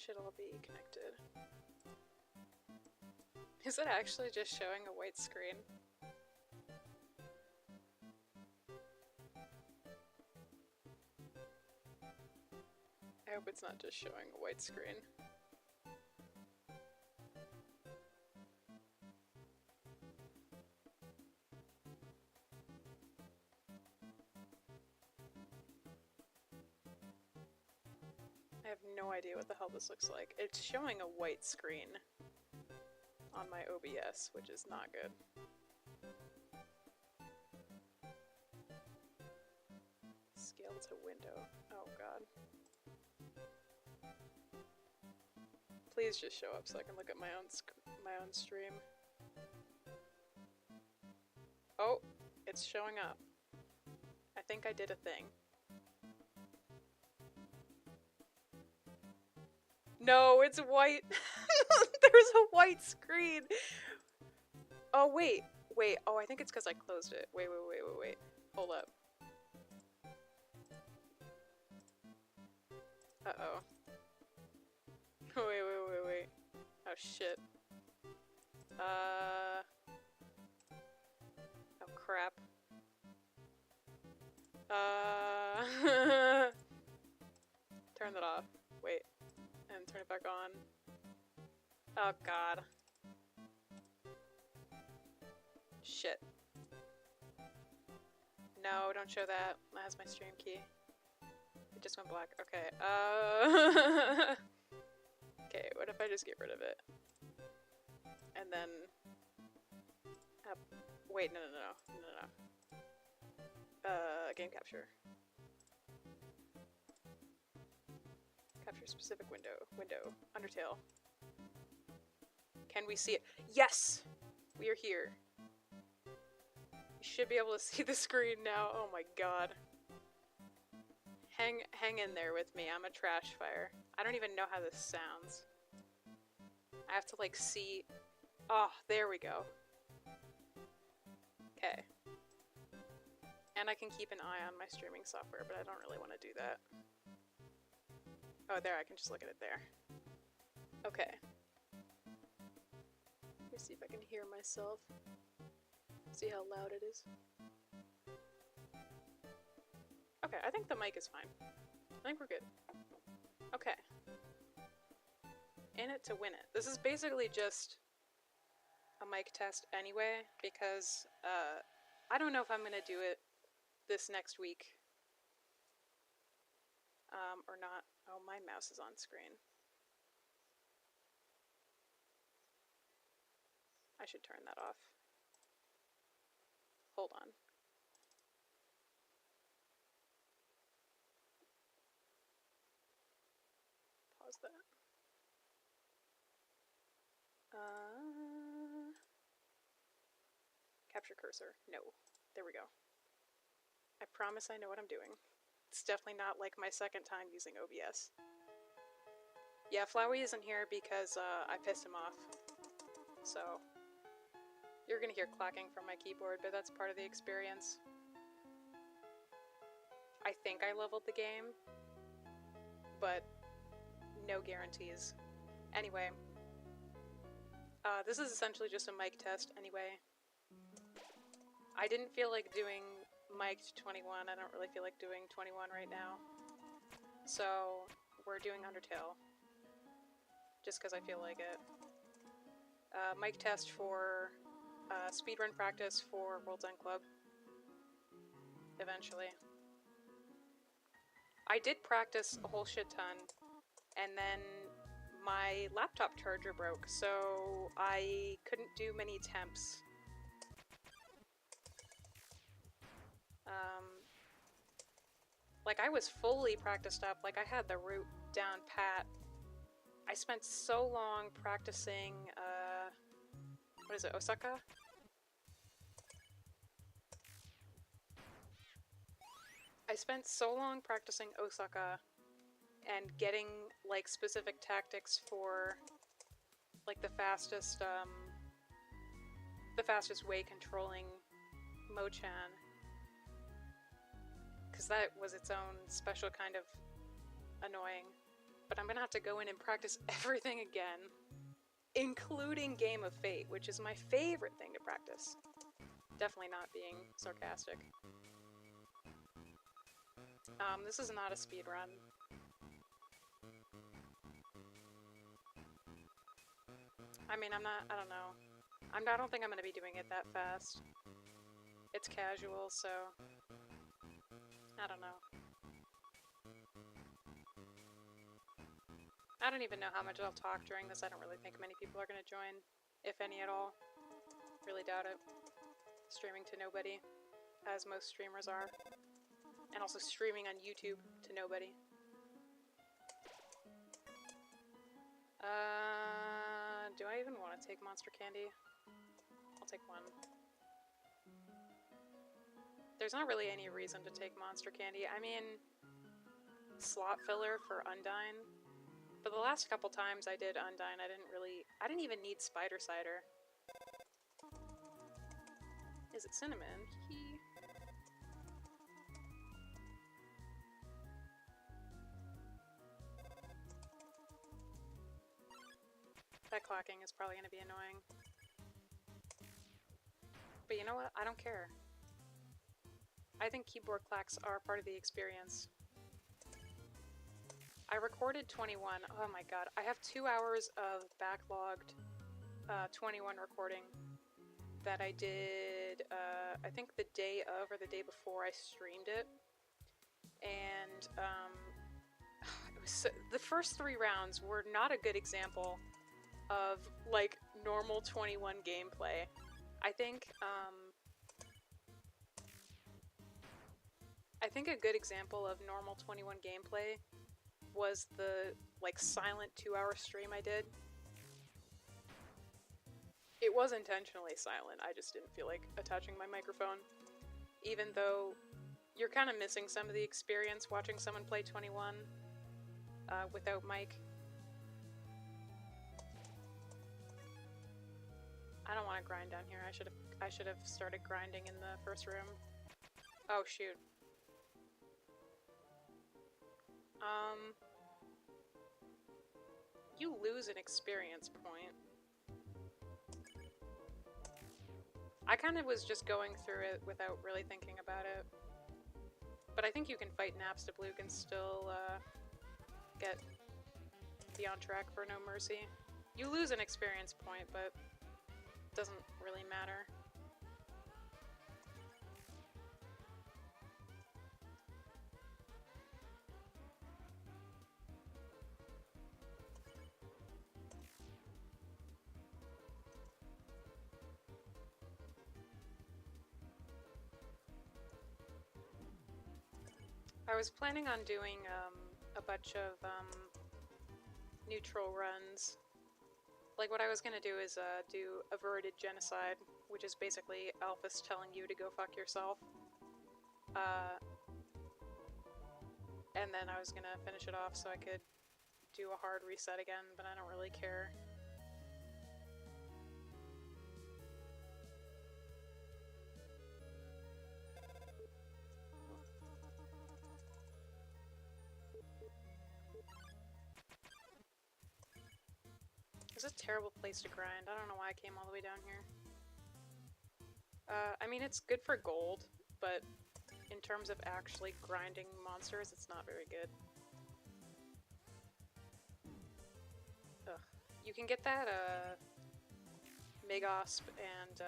should all be connected. Is it actually just showing a white screen? I hope it's not just showing a white screen. I have no idea what the hell this looks like. It's showing a white screen on my OBS, which is not good. Scale to window. Oh god. Please just show up so I can look at my own stream. Oh, it's showing up. I think I did a thing. No, it's white. There's a white screen. Oh, wait. Wait. Oh, I think it's because I closed it. Wait. Hold up. Uh-oh. Wait. Oh, shit. Oh, crap. Turn that off. Wait. And turn it back on. Oh, God. Shit. No, don't show that. That has my stream key. It just went black. Okay. Okay, what if I just get rid of it? And then... wait, no. Game capture. Capture specific window. Undertale. Can we see it? Yes! We are here. You should be able to see the screen now. Oh my god. Hang in there with me. I'm a trash fire. I don't even know how this sounds. I have to like see... Oh, there we go. Okay. And I can keep an eye on my streaming software, but I don't really want to do that. Oh, there, I can just look at it there. Okay. Let me see if I can hear myself. See how loud it is. Okay, I think the mic is fine. I think we're good. Okay. In it to win it. This is basically just a mic test anyway, because I don't know if I'm gonna do it this next week. Or not. Oh, my mouse is on screen. I should turn that off. Hold on. Pause that. Capture cursor. No. There we go. I promise I know what I'm doing. It's definitely not like my second time using OBS. Yeah, Flowey isn't here because I pissed him off. So, you're gonna hear clacking from my keyboard, but that's part of the experience. I think I leveled the game, but no guarantees. Anyway, this is essentially just a mic test anyway. I didn't feel like doing mic'd 21, I don't really feel like doing 21 right now. So, we're doing Undertale. Just because I feel like it. Mic test for speedrun practice for World's End Club. Eventually. I did practice a whole shit ton, and then my laptop charger broke, so I couldn't do many attempts. Like, I was fully practiced up, like I had the route down pat. I spent so long practicing, what is it, Osaka? I spent so long practicing Osaka and getting, like, specific tactics for, like, the fastest way controlling Mo-chan. Because that was its own special kind of annoying. But I'm gonna have to go in and practice everything again, including Game of Fate, which is my favorite thing to practice. Definitely not being sarcastic. This is not a speed run. I mean, I don't know. I don't think I'm gonna be doing it that fast. It's casual, so I don't know. I don't even know how much I'll talk during this. I don't really think many people are gonna join, if any at all. Really doubt it. Streaming to nobody, as most streamers are. And also streaming on YouTube to nobody. Do I even want to take Monster Candy? I'll take one. There's not really any reason to take Monster Candy. I mean, slot filler for Undyne. But the last couple times I did Undyne, I didn't even need Spider Cider. Is it cinnamon? That clocking is probably going to be annoying. But you know what? I don't care. I think keyboard clacks are part of the experience. I recorded 21. Oh my god. I have 2 hours of backlogged 21 recording that I did, I think the day of or the day before I streamed it. And it was the first 3 rounds were not a good example of like normal 21 gameplay. I think a good example of normal 21 gameplay was the like silent 2-hour stream I did. It was intentionally silent, I just didn't feel like attaching my microphone. Even though you're kind of missing some of the experience watching someone play 21 without mic. I don't want to grind down here. I should have started grinding in the first room. Oh shoot. You lose an experience point. I kind of was just going through it without really thinking about it. But I think you can fight Napstablook and still be on track for No Mercy. You lose an experience point, but it doesn't really matter. I was planning on doing a bunch of neutral runs. Like what I was gonna do is do averted genocide, which is basically Alphys telling you to go fuck yourself. And then I was gonna finish it off so I could do a hard reset again, but I don't really care. It's a terrible place to grind. I don't know why I came all the way down here. I mean, it's good for gold, but in terms of actually grinding monsters, it's not very good. Ugh. You can get that, Megosp and,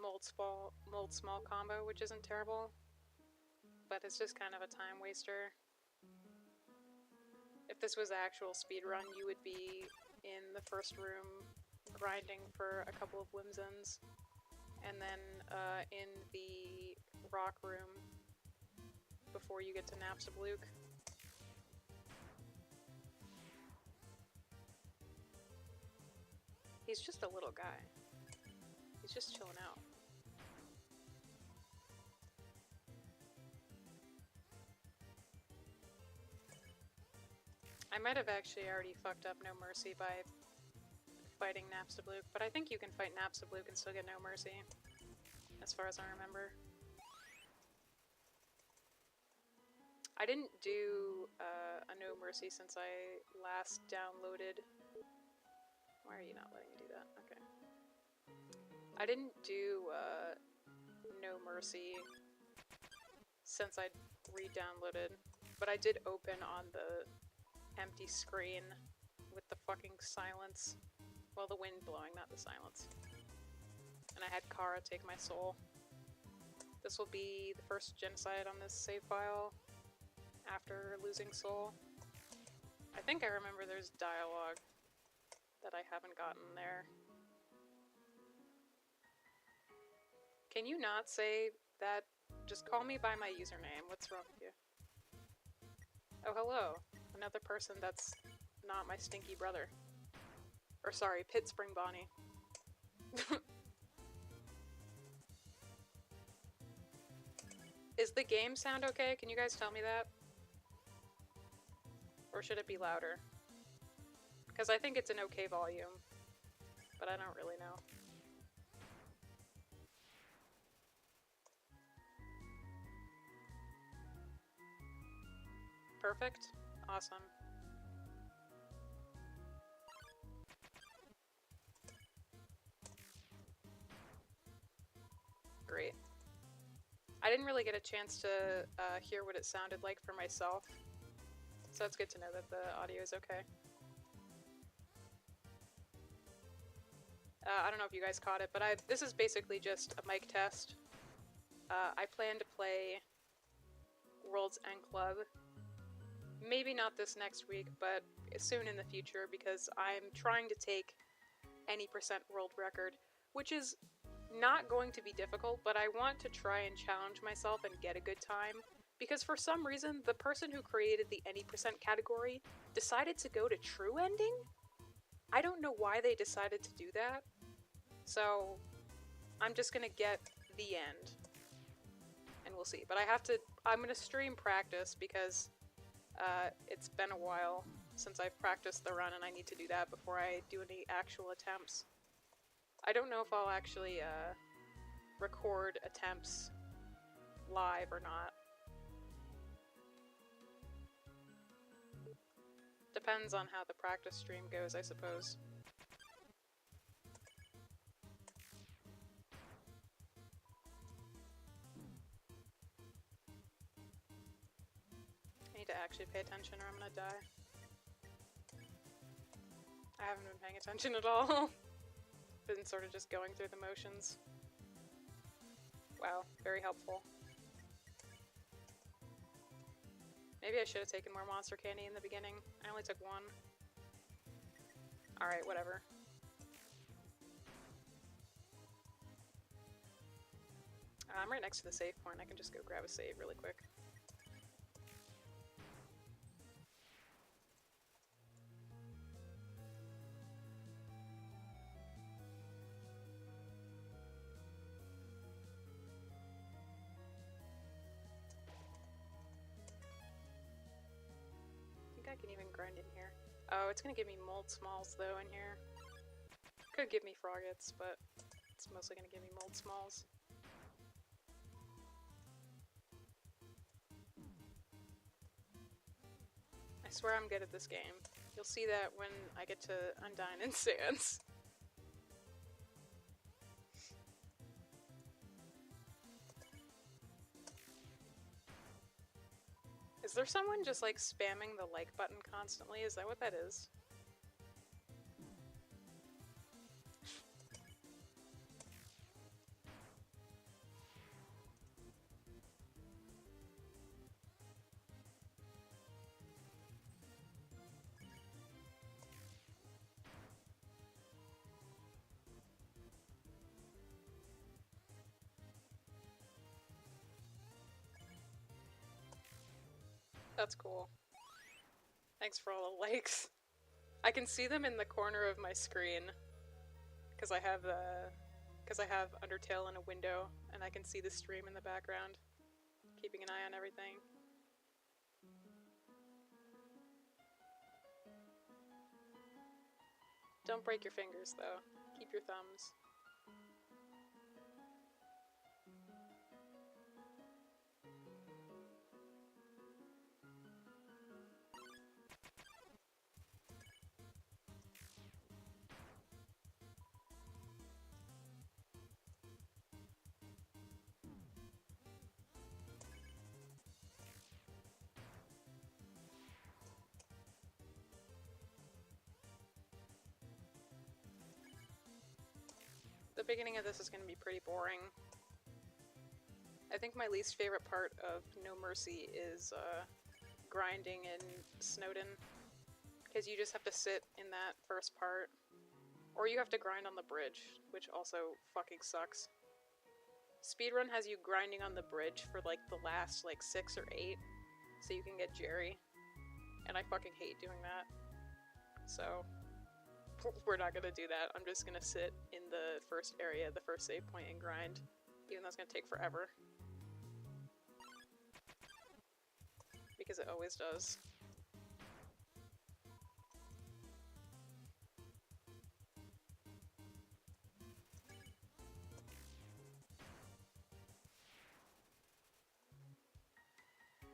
Mold Small combo, which isn't terrible, but it's just kind of a time waster. If this was actual speedrun, you would be in the first room grinding for a couple of Whimsins, and then in the rock room before you get to Napstablook. He's just a little guy. He's just chilling out. I might have actually already fucked up No Mercy by fighting Napstablook, but I think you can fight Napstablook and still get No Mercy, as far as I remember. I didn't do a No Mercy since I last downloaded. Why are you not letting me do that? Okay. I didn't do No Mercy since I re-downloaded, but I did open on the empty screen with the fucking silence. Well, the wind blowing, not the silence. And I had Kara take my soul. This will be the first genocide on this save file after losing soul. I think I remember there's dialogue that I haven't gotten there. Can you not say that? Just call me by my username. What's wrong with you? Oh, hello. Another person that's not my stinky brother. Or sorry, Pit Spring Bonnie. Is the game sound okay? Can you guys tell me that? Or should it be louder? Because I think it's an okay volume, but I don't really know. Perfect? Awesome. Great. I didn't really get a chance to hear what it sounded like for myself, so it's good to know that the audio is okay. I don't know if you guys caught it, but this is basically just a mic test. I plan to play World's End Club. Maybe not this next week, but soon in the future, because I'm trying to take any % world record, which is not going to be difficult, but I want to try and challenge myself and get a good time, because for some reason, the person who created the any % category decided to go to true ending? I don't know why they decided to do that, so I'm just gonna get the end, and we'll see. But I'm gonna stream practice, because it's been a while since I've practiced the run, and I need to do that before I do any actual attempts. I don't know if I'll actually record attempts live or not. Depends on how the practice stream goes, I suppose. I need to actually pay attention or I'm gonna die. I haven't been paying attention at all. Been sort of just going through the motions. Wow, very helpful. Maybe I should have taken more monster candy in the beginning. I only took one. Alright, whatever. I'm right next to the save point. I can just go grab a save really quick. I can even grind in here. Oh, it's gonna give me mold smalls though in here. Could give me froggets, but it's mostly gonna give me mold smalls. I swear I'm good at this game. You'll see that when I get to Undyne and Sands. Is there someone just like spamming the like button constantly? Is that what that is? That's cool. Thanks for all the likes. I can see them in the corner of my screen because I have Undertale in a window, and I can see the stream in the background, keeping an eye on everything. Don't break your fingers, though. Keep your thumbs. The beginning of this is going to be pretty boring. I think my least favorite part of No Mercy is grinding in Snowdin, because you just have to sit in that first part, or you have to grind on the bridge, which also fucking sucks. Speedrun has you grinding on the bridge for like the last like 6 or 8, so you can get Jerry, and I fucking hate doing that. So we're not gonna do that. I'm just gonna sit in the first area, the first save point, and grind, even though it's gonna take forever. Because it always does.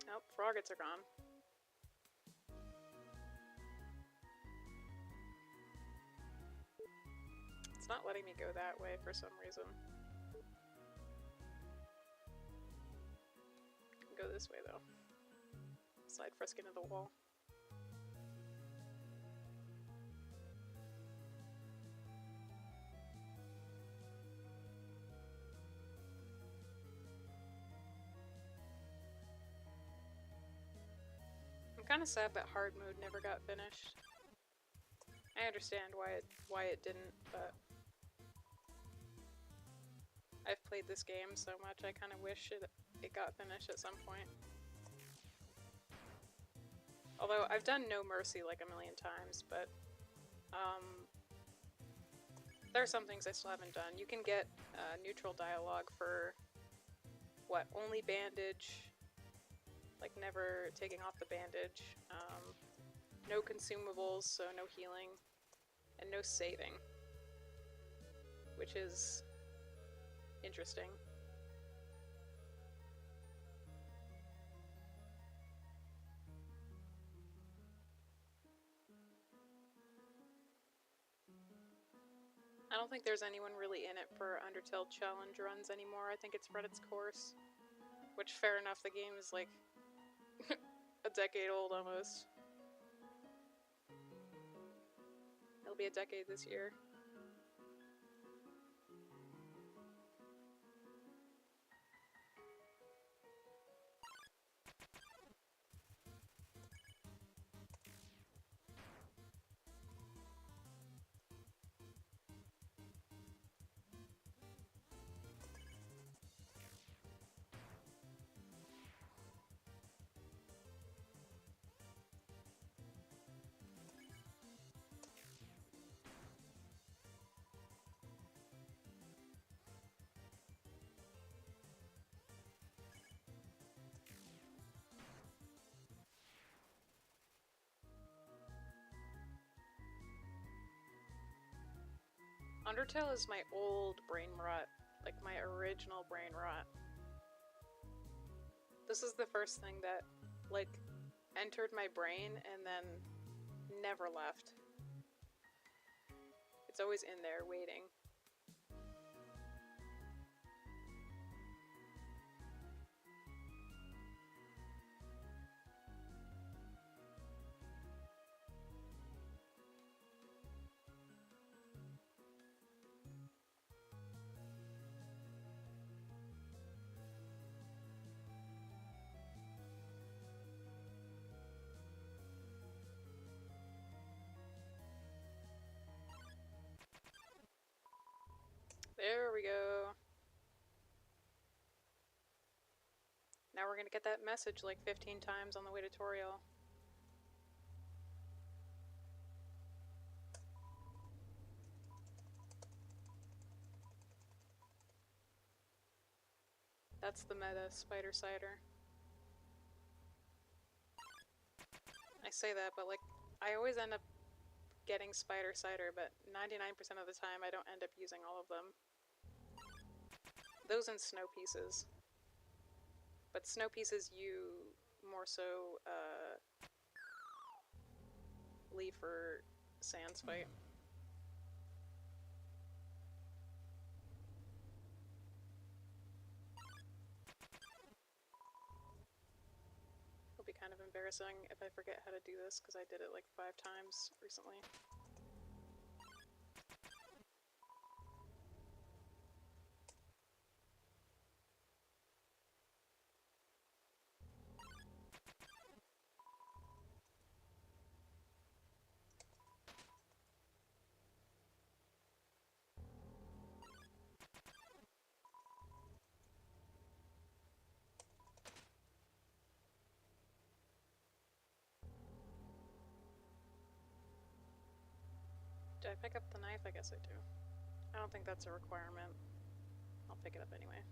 Nope, froggets are gone. It's not letting me go that way for some reason. Go this way though. Slide frisk into the wall. I'm kind of sad that hard mode never got finished. I understand why it didn't, but I've played this game so much I kind of wish it got finished at some point. Although I've done No Mercy like a million times, but there are some things I still haven't done. You can get neutral dialogue for what? Only bandage, like never taking off the bandage, no consumables, so no healing, and no saving, which is interesting. I don't think there's anyone really in it for Undertale challenge runs anymore. I think it's run its course. Which, fair enough, the game is like a decade old almost. It'll be a decade this year. Undertale is my old brain rot, like my original brain rot. This is the first thing that, like, entered my brain and then never left. It's always in there, waiting. There we go. Now we're gonna get that message like 15 times on the way to Toriel. That's the meta spider cider. I say that, but like, I always end up getting spider cider, but 99% of the time I don't end up using all of them. Those and snow pieces. But snow pieces you more so leave for Sans fight. It'll be kind of embarrassing if I forget how to do this because I did it like 5 times recently. Did I pick up the knife? I guess I do. I don't think that's a requirement. I'll pick it up anyway.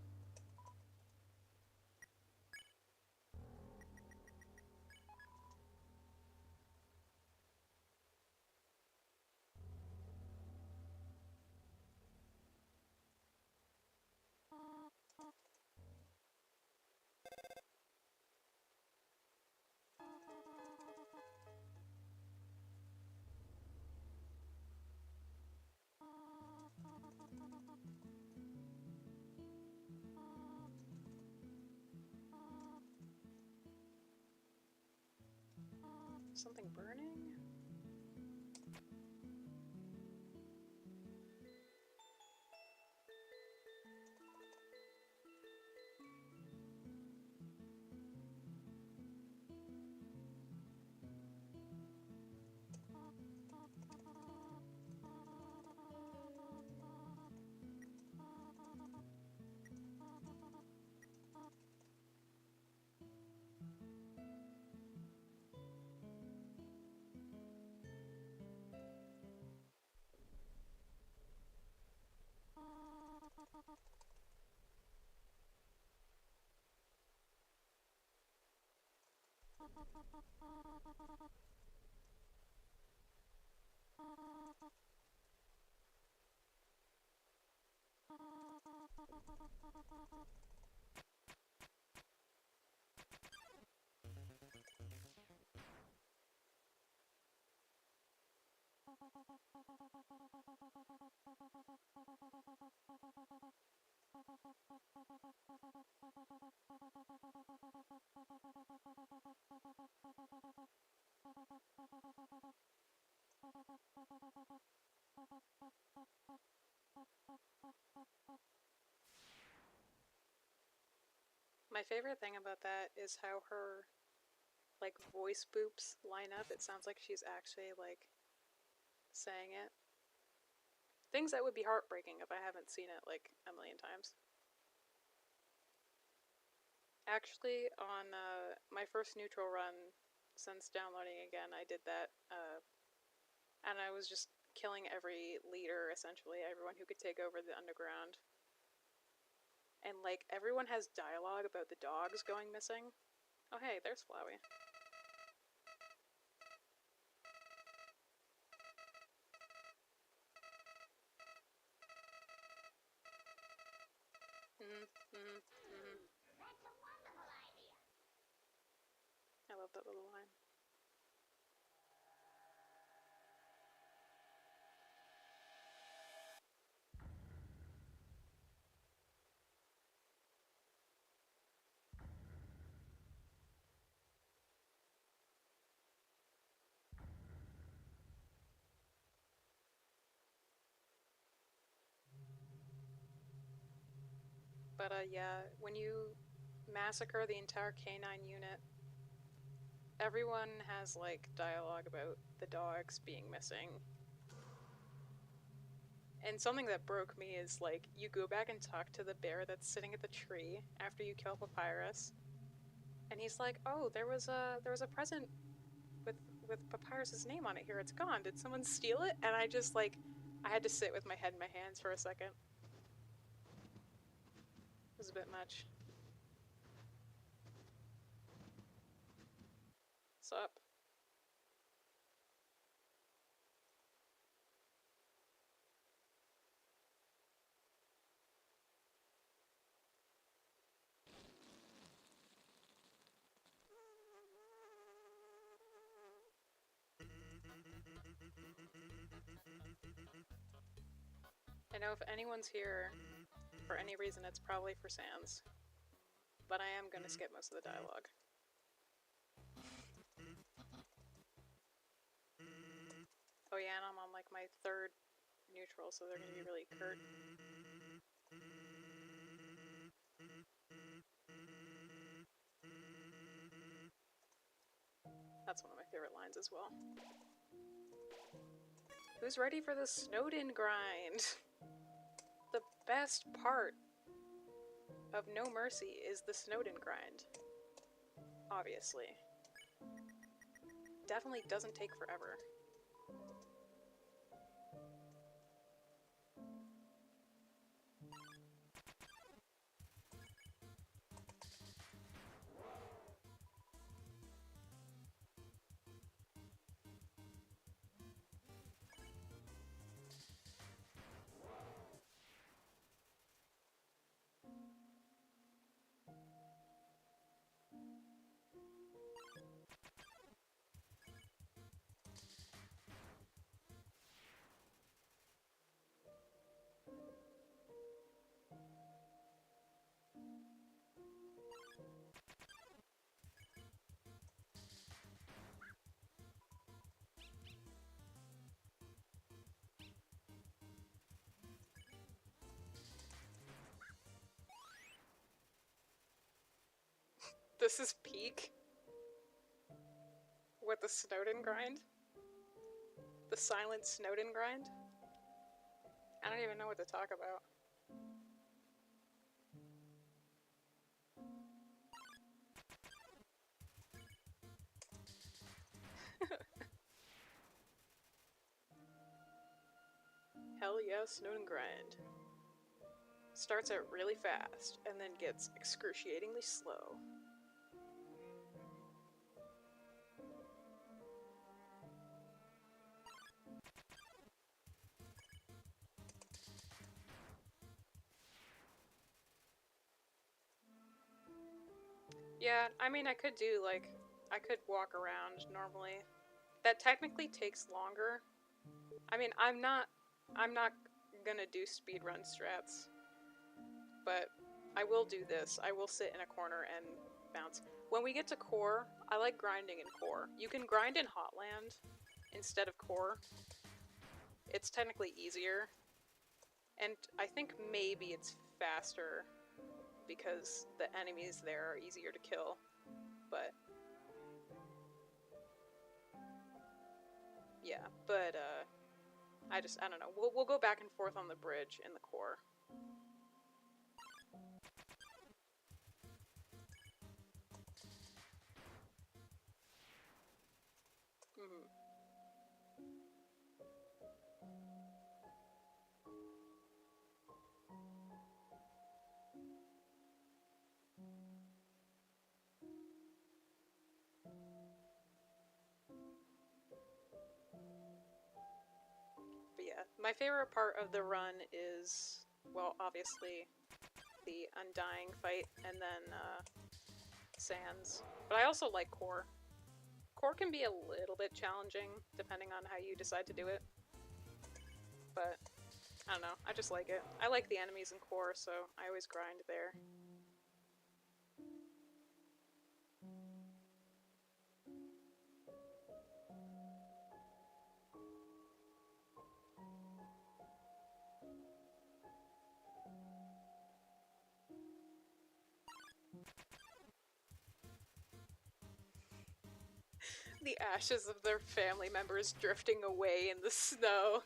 Something burning? My favorite thing about that is how her, like, voice boops line up. It sounds like she's actually, like, saying it. Things that would be heartbreaking if I haven't seen it, like, a million times. Actually, on my first neutral run since downloading again, I did that, and I was just killing every leader, essentially, everyone who could take over the underground. And, like, everyone has dialogue about the dogs going missing. Oh hey, there's Flowey. That's a wonderful idea. I love that little line. But yeah, when you massacre the entire canine unit, everyone has, like, dialogue about the dogs being missing. And something that broke me is, like, you go back and talk to the bear that's sitting at the tree after you kill Papyrus, and he's like, "Oh, there was a present with Papyrus's name on it here. It's gone. Did someone steal it?" And I just, like, I had to sit with my head in my hands for a second. It was a bit much. Sup? I know if anyone's here for any reason, it's probably for Sans. But I am gonna skip most of the dialogue. Oh yeah, and I'm on, like, my third neutral, so they're gonna be really curt. That's one of my favorite lines as well. Who's ready for the Snowden grind? The best part of No Mercy is the Snowden grind. Obviously. Definitely doesn't take forever. This is peak. What, the Snowden grind? The silent Snowden grind? I don't even know what to talk about. Hell yeah, Snowden grind. Starts out really fast, and then gets excruciatingly slow. Yeah, I mean, I could do, like, I could walk around normally. That technically takes longer. I mean, I'm not gonna do speedrun strats, but I will do this. I will sit in a corner and bounce. When we get to core, I like grinding in core. You can grind in Hotland instead of core. It's technically easier, and I think maybe it's faster because the enemies there are easier to kill, but yeah, but I don't know. We'll go back and forth on the bridge in the core. Mm-hmm. But yeah, my favorite part of the run is, well, obviously the Undying fight, and then Sans. But I also like core. Core can be a little bit challenging depending on how you decide to do it. But I don't know, I just like it. I like the enemies in core, so I always grind there. The ashes of their family members drifting away in the snow.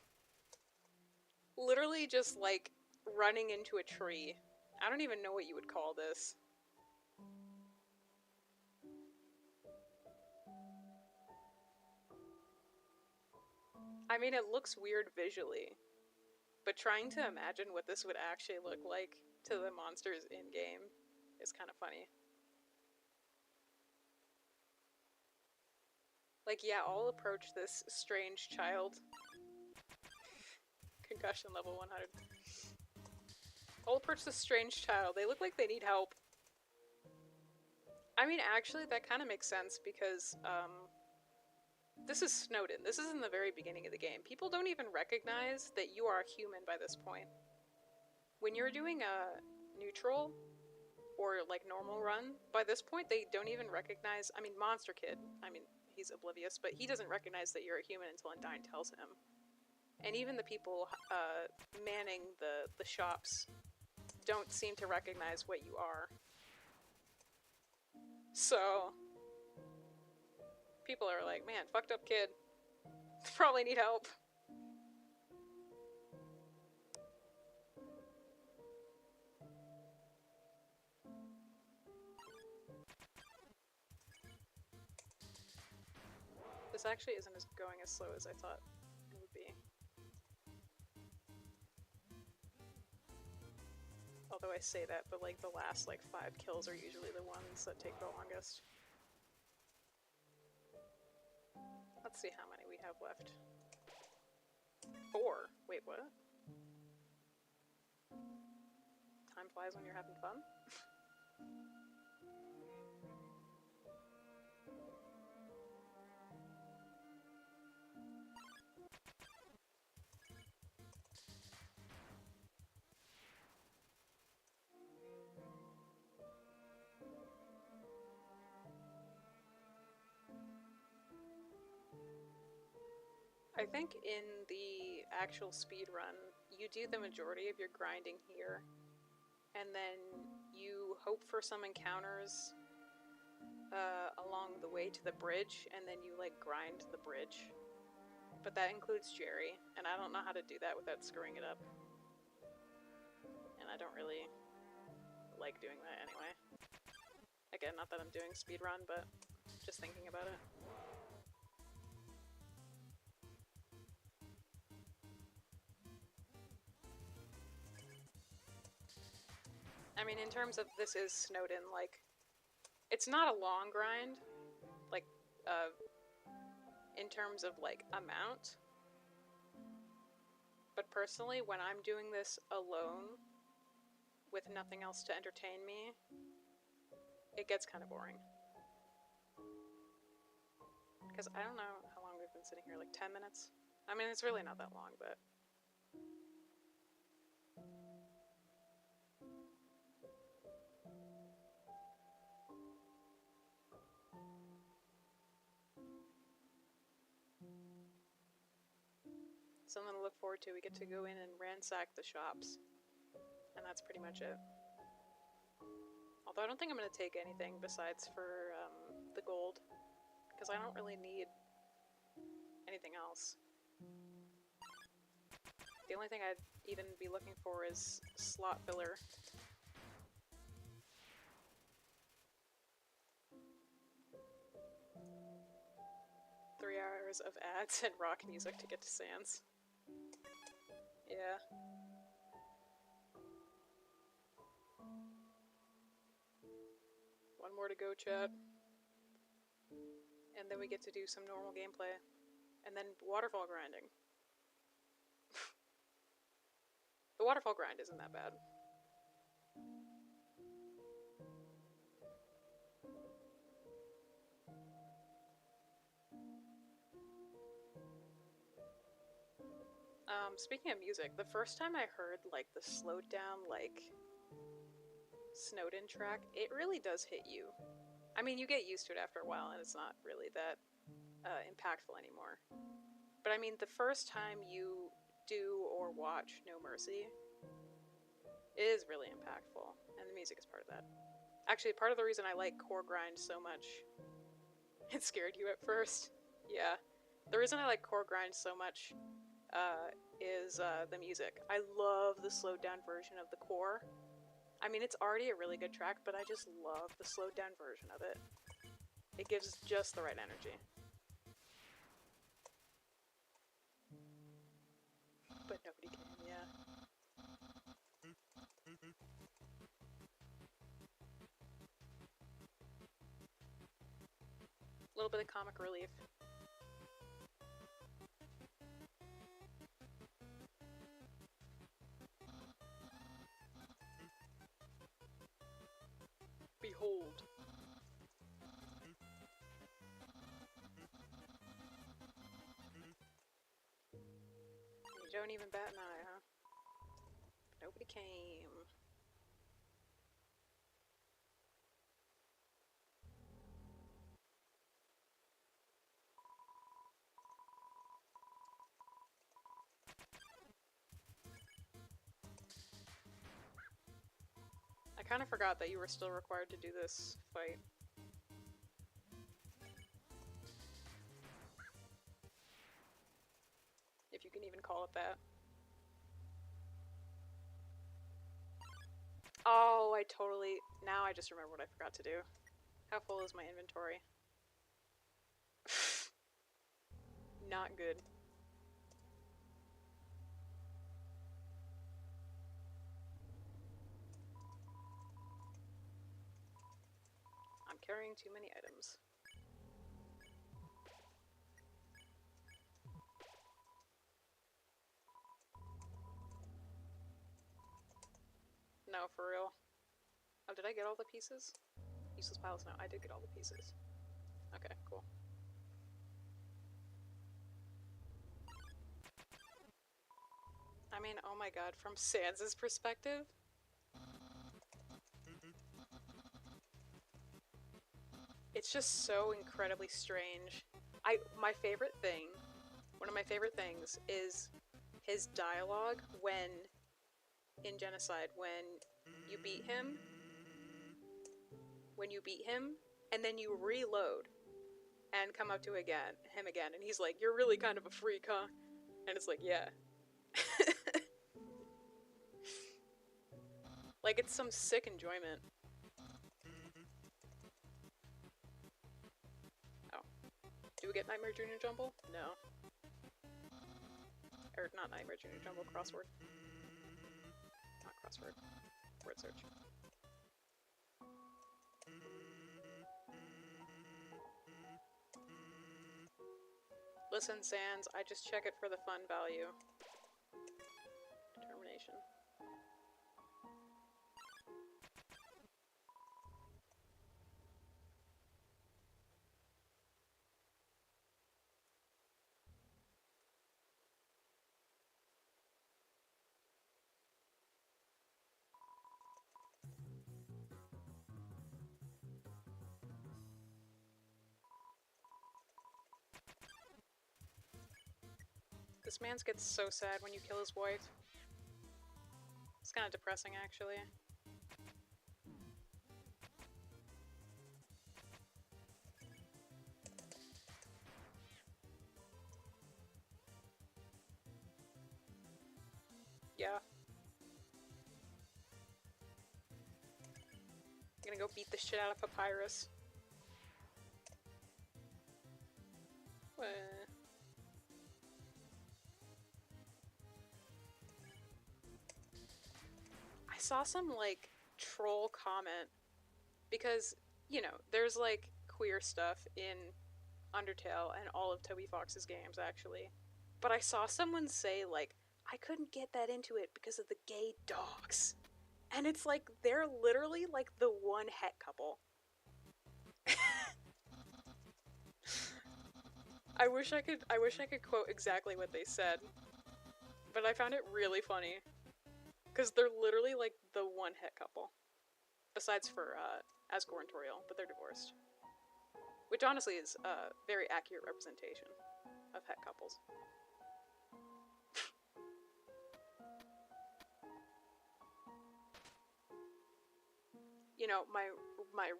Literally just like running into a tree. I don't even know what you would call this. I mean, it looks weird visually, but trying to imagine what this would actually look like to the monsters in-game is kind of funny. Like, yeah, I'll approach this strange child. Concussion level 100. I'll approach this strange child. They look like they need help. I mean, actually, that kind of makes sense because, this is Snowden. This is in the very beginning of the game. People don't even recognize that you are a human by this point. When you're doing a neutral or like normal run, by this point they don't even recognize. I mean, Monster Kid, I mean, he's oblivious, but he doesn't recognize that you're a human until Undyne tells him. And even the people manning the shops don't seem to recognize what you are. So people are like, man, fucked up kid. Probably need help. This actually isn't going as slow as I thought it would be. Although I say that, but like the last like 5 kills are usually the ones that take the longest. Let's see how many we have left. 4. Wait, what? Time flies when you're having fun? I think in the actual speed run, you do the majority of your grinding here, and then you hope for some encounters along the way to the bridge, and then you like grind the bridge. But that includes Jerry, and I don't know how to do that without screwing it up. And I don't really like doing that anyway. Again, not that I'm doing speedrun, but just thinking about it. I mean, in terms of this is Snowden, like, it's not a long grind, like, in terms of, like, amount. But personally, when I'm doing this alone, with nothing else to entertain me, it gets kind of boring. Because I don't know how long we've been sitting here, like 10 minutes? I mean, it's really not that long, but... something to look forward to. We get to go in and ransack the shops. And that's pretty much it. Although I don't think I'm going to take anything besides for the gold. Because I don't really need anything else. The only thing I'd even be looking for is slot filler. Three hours of ads and rock music to get to Sans. Yeah. One more to go, chat. And then we get to do some normal gameplay. And then waterfall grinding. The waterfall grind isn't that bad. Speaking of music, the first time I heard, like, the slowed down, like, Snowden track, it really does hit you. I mean, you get used to it after a while, and it's not really that impactful anymore. But I mean, the first time you do or watch No Mercy is really impactful, and the music is part of that. Actually, part of the reason I like Core Grind so much... It scared you at first? Yeah. The reason I like Core Grind so much is the music. I love the slowed down version of the core. I mean, it's already a really good track, but I just love the slowed down version of it. It gives just the right energy. But nobody can, yeah. A little bit of comic relief. Behold. You don't even bat an eye, huh? Nobody came. I kind of forgot that you were still required to do this fight. If you can even call it that. Oh, I totally... Now I just remember what I forgot to do. How full is my inventory? Not good. I'm carrying too many items. No, for real. Oh, did I get all the pieces? Useless piles? No, I did get all the pieces. Okay, cool. I mean, oh my god, from Sans' perspective? It's just so incredibly strange. My favorite thing, one of my favorite things, is his dialogue when, in Genocide, when you beat him, and then you reload and come up to him again, and he's like, "You're really kind of a freak, huh?" And it's like, yeah. Like, it's some sick enjoyment. Oh. Do we get Nightmare Junior Jumble? No. Or, not Nightmare Junior Jumble, crossword. Not crossword. Word search. Listen, Sans, I just check it for the fun value. Determination. This man gets so sad when you kill his wife. It's kind of depressing, actually. Yeah. I'm gonna go beat the shit out of Papyrus. I saw some, like, troll comment, because, you know, there's, like, queer stuff in Undertale and all of Toby Fox's games, actually. But I saw someone say, like, I couldn't get that into it because of the gay dogs. And it's like, they're literally, like, the one het couple. I wish I could quote exactly what they said. But I found it really funny. Because they're literally, like, the one het couple. Besides for, Asgore and Toriel, but they're divorced. Which honestly is a very accurate representation of het couples. You know, my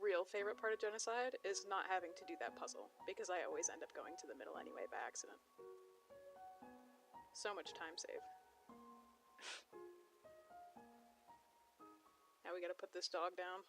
real favorite part of Genocide is not having to do that puzzle, because I always end up going to the middle anyway by accident. So much time save. Now we gotta put this dog down.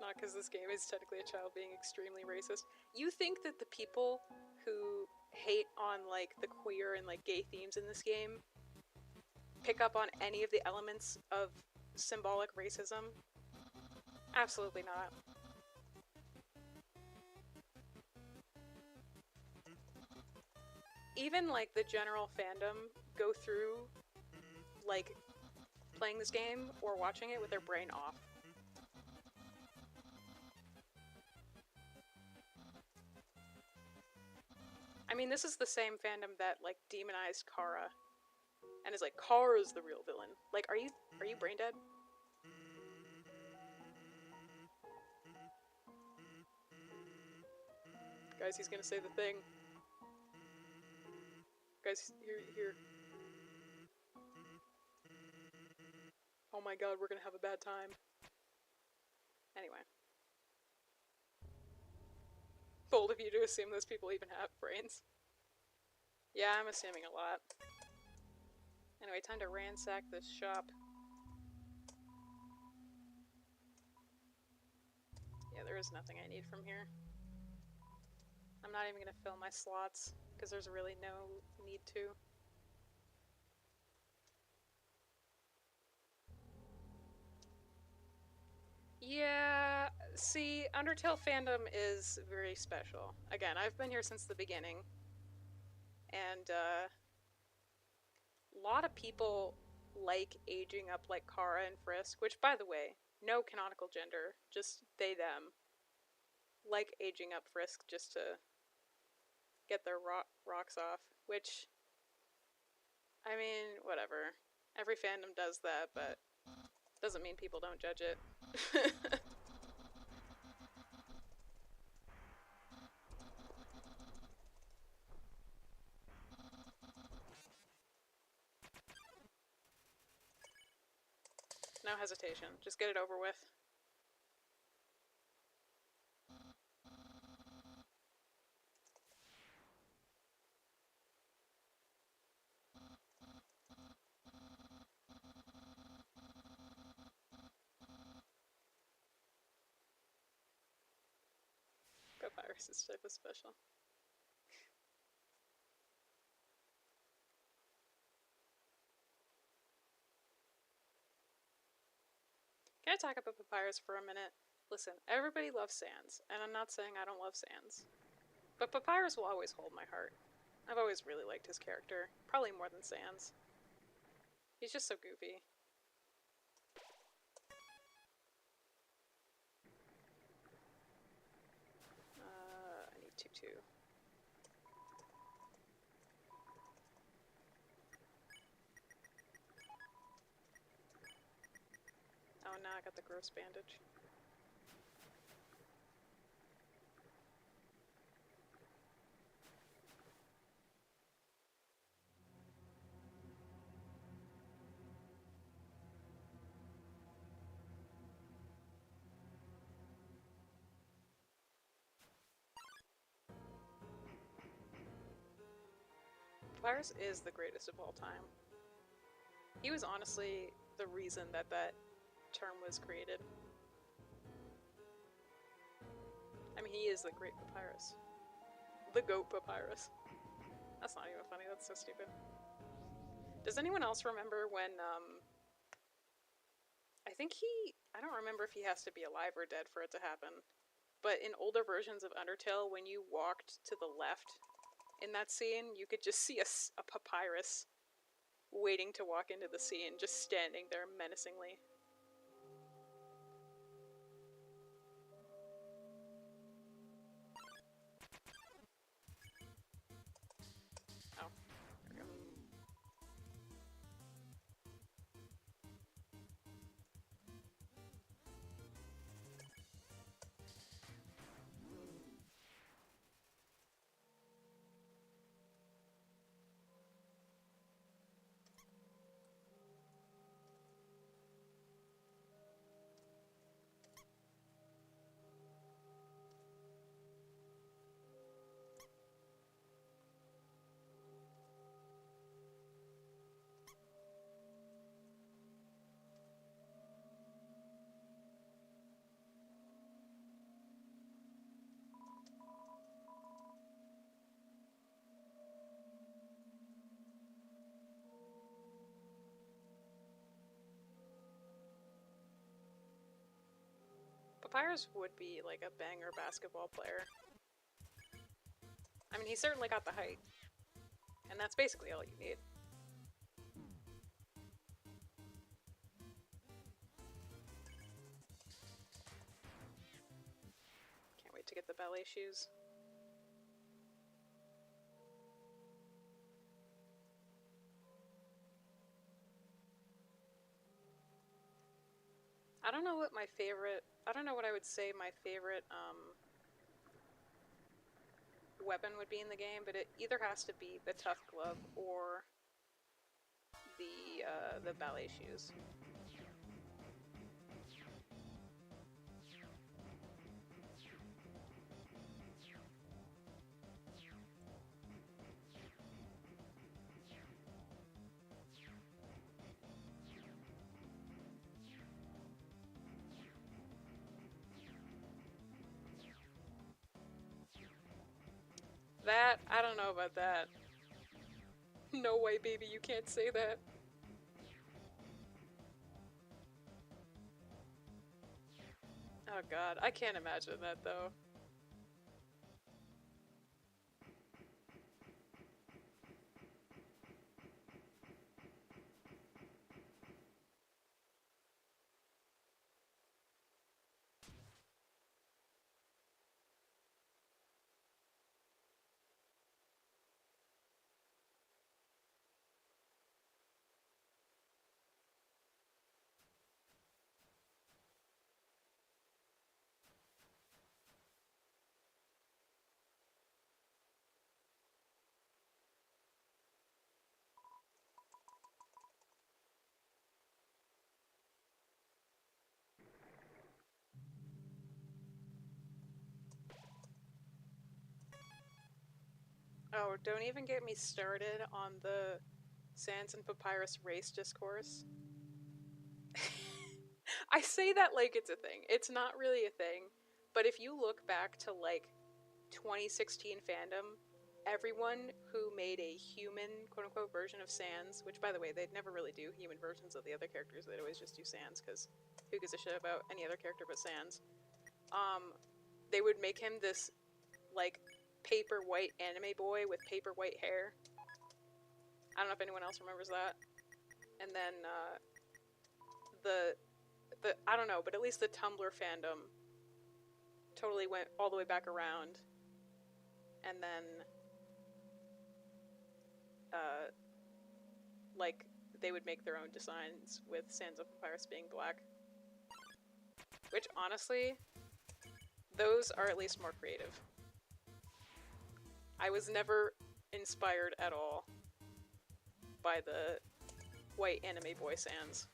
Not because this game is technically a child being extremely racist. You think that the people who hate on, like, the queer and, like, gay themes in this game pick up on any of the elements of symbolic racism? Absolutely not. Even, like, the general fandom go through, like, playing this game or watching it with their brain off. I mean, this is the same fandom that, like, demonized Kara and is like, Kara's the real villain. Like, are you brain dead? Guys, he's gonna say the thing. Guys, here. Oh my god, we're gonna have a bad time. Anyway. Bold of you to assume those people even have brains. Yeah, I'm assuming a lot. Anyway, time to ransack this shop. Yeah, there is nothing I need from here. I'm not even gonna fill my slots, because there's really no need to. Yeah, see, Undertale fandom is very special. Again, I've been here since the beginning, and a lot of people like aging up like Kara and Frisk, which, by the way, no canonical gender, just they, them, like aging up Frisk just to get their rocks off, which I mean, whatever. Every fandom does that, but doesn't mean people don't judge it. No hesitation. Just get it over with. Papyrus is type of special. Can I talk about Papyrus for a minute? Listen, everybody loves Sans, and I'm not saying I don't love Sans. But Papyrus will always hold my heart. I've always really liked his character, probably more than Sans. He's just so goofy. I need Tutu. Oh, now I got the gross bandage. Papyrus is the greatest of all time. He was honestly the reason that that term was created. I mean, he is the great Papyrus. The goat Papyrus. That's not even funny, that's so stupid. Does anyone else remember when, I don't remember if he has to be alive or dead for it to happen, but in older versions of Undertale, when you walked to the left in that scene, you could just see a papyrus waiting to walk into the scene, just standing there menacingly. Oh, there we go. Papyrus would be like a banger basketball player. I mean, he certainly got the height, and that's basically all you need. Can't wait to get the ballet shoes. I don't know what my favorite, I don't know what I would say my favorite weapon would be in the game, but it either has to be the tough glove or the ballet shoes. That, I don't know about that. No way, baby, you can't say that. Oh god, I can't imagine that though. Oh, don't even get me started on the Sans and Papyrus race discourse. I say that like it's a thing. It's not really a thing. But if you look back to like 2016 fandom, everyone who made a human quote unquote version of Sans, which by the way, they'd never really do human versions of the other characters, they'd always just do Sans because who gives a shit about any other character but Sans? They would make him this like paper white anime boy with paper white hair. I don't know if anyone else remembers that. And then the I don't know, but at least the Tumblr fandom totally went all the way back around. And then like they would make their own designs with Sans of Papyrus being black. Which honestly, those are at least more creative. I was never inspired at all by the white anime boy Sans.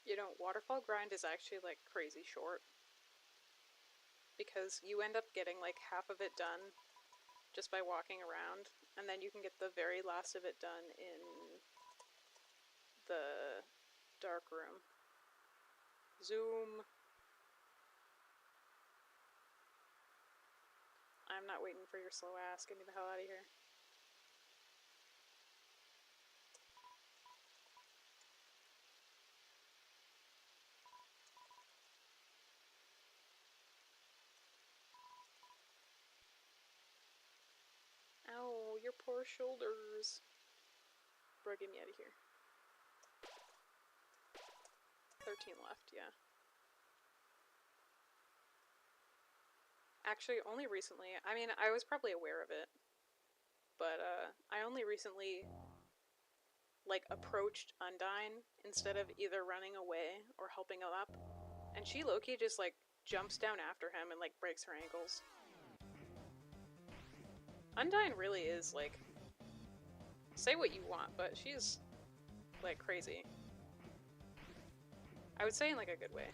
You know, Waterfall Grind is actually like crazy short. Because you end up getting like half of it done just by walking around, and then you can get the very last of it done in the dark room. Zoom. I'm not waiting for your slow ass. Get me the hell out of here. Ow, your poor shoulders. Bro, get me out of here. 13 left, yeah. Actually, only recently. I mean, I was probably aware of it. But, I only recently, like, approached Undyne instead of either running away or helping him up. And she low-key just, like, jumps down after him and, like, breaks her ankles. Undyne really is, like, say what you want, but she's, like, crazy. I would say in, like, a good way.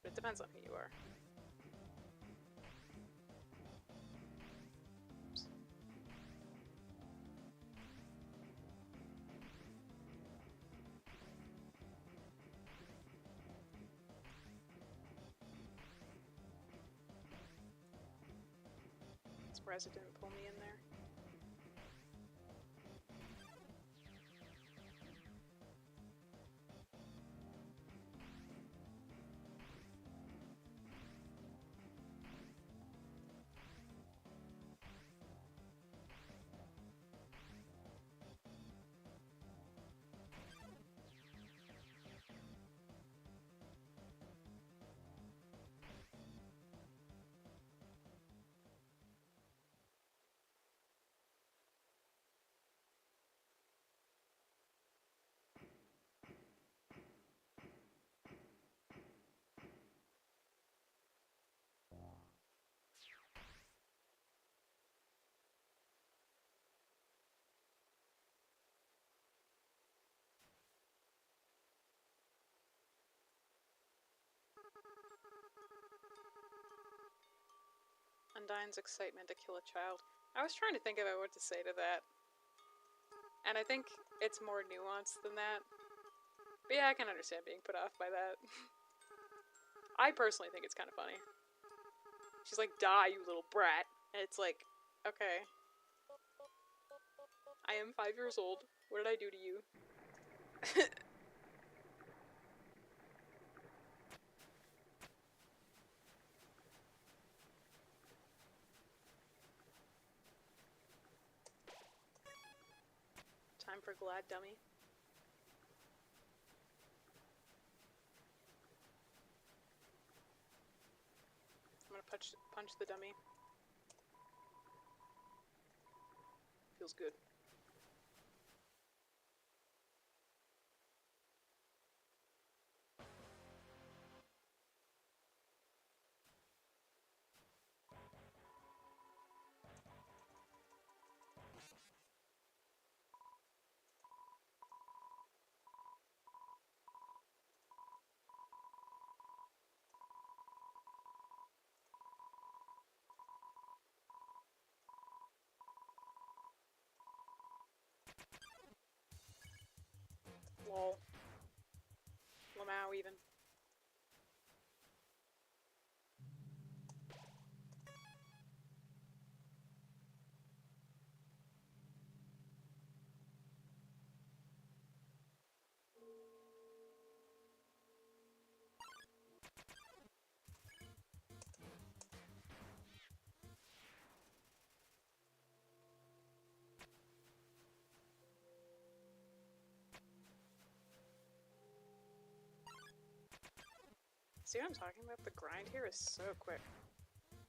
But it depends on who you are. Oops. Surprised it didn't pull me in there. Undyne's excitement to kill a child. I was trying to think about what to say to that. And I think it's more nuanced than that. But yeah, I can understand being put off by that. I personally think it's kind of funny. She's like, die, you little brat. And it's like, okay. I am 5 years old. What did I do to you? Time for glad dummy. I'm gonna punch the dummy. Feels good. Lol. Lamau even. See what I'm talking about? The grind here is so quick.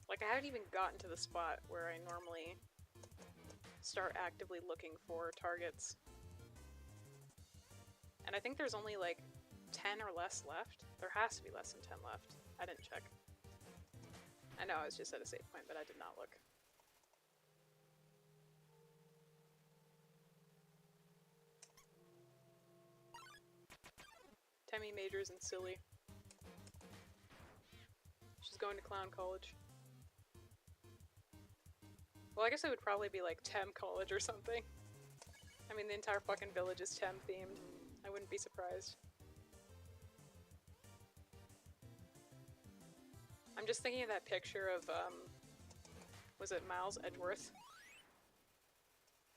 Like, I haven't even gotten to the spot where I normally start actively looking for targets. And I think there's only like 10 or less left. There has to be less than 10 left. I didn't check. I know I was just at a save point, but I did not look. Temmie majors in silly. She's going to clown college. Well, I guess it would probably be like Tem College or something. I mean, the entire fucking village is Tem themed. I wouldn't be surprised. I'm just thinking of that picture of, was it Miles Edgeworth?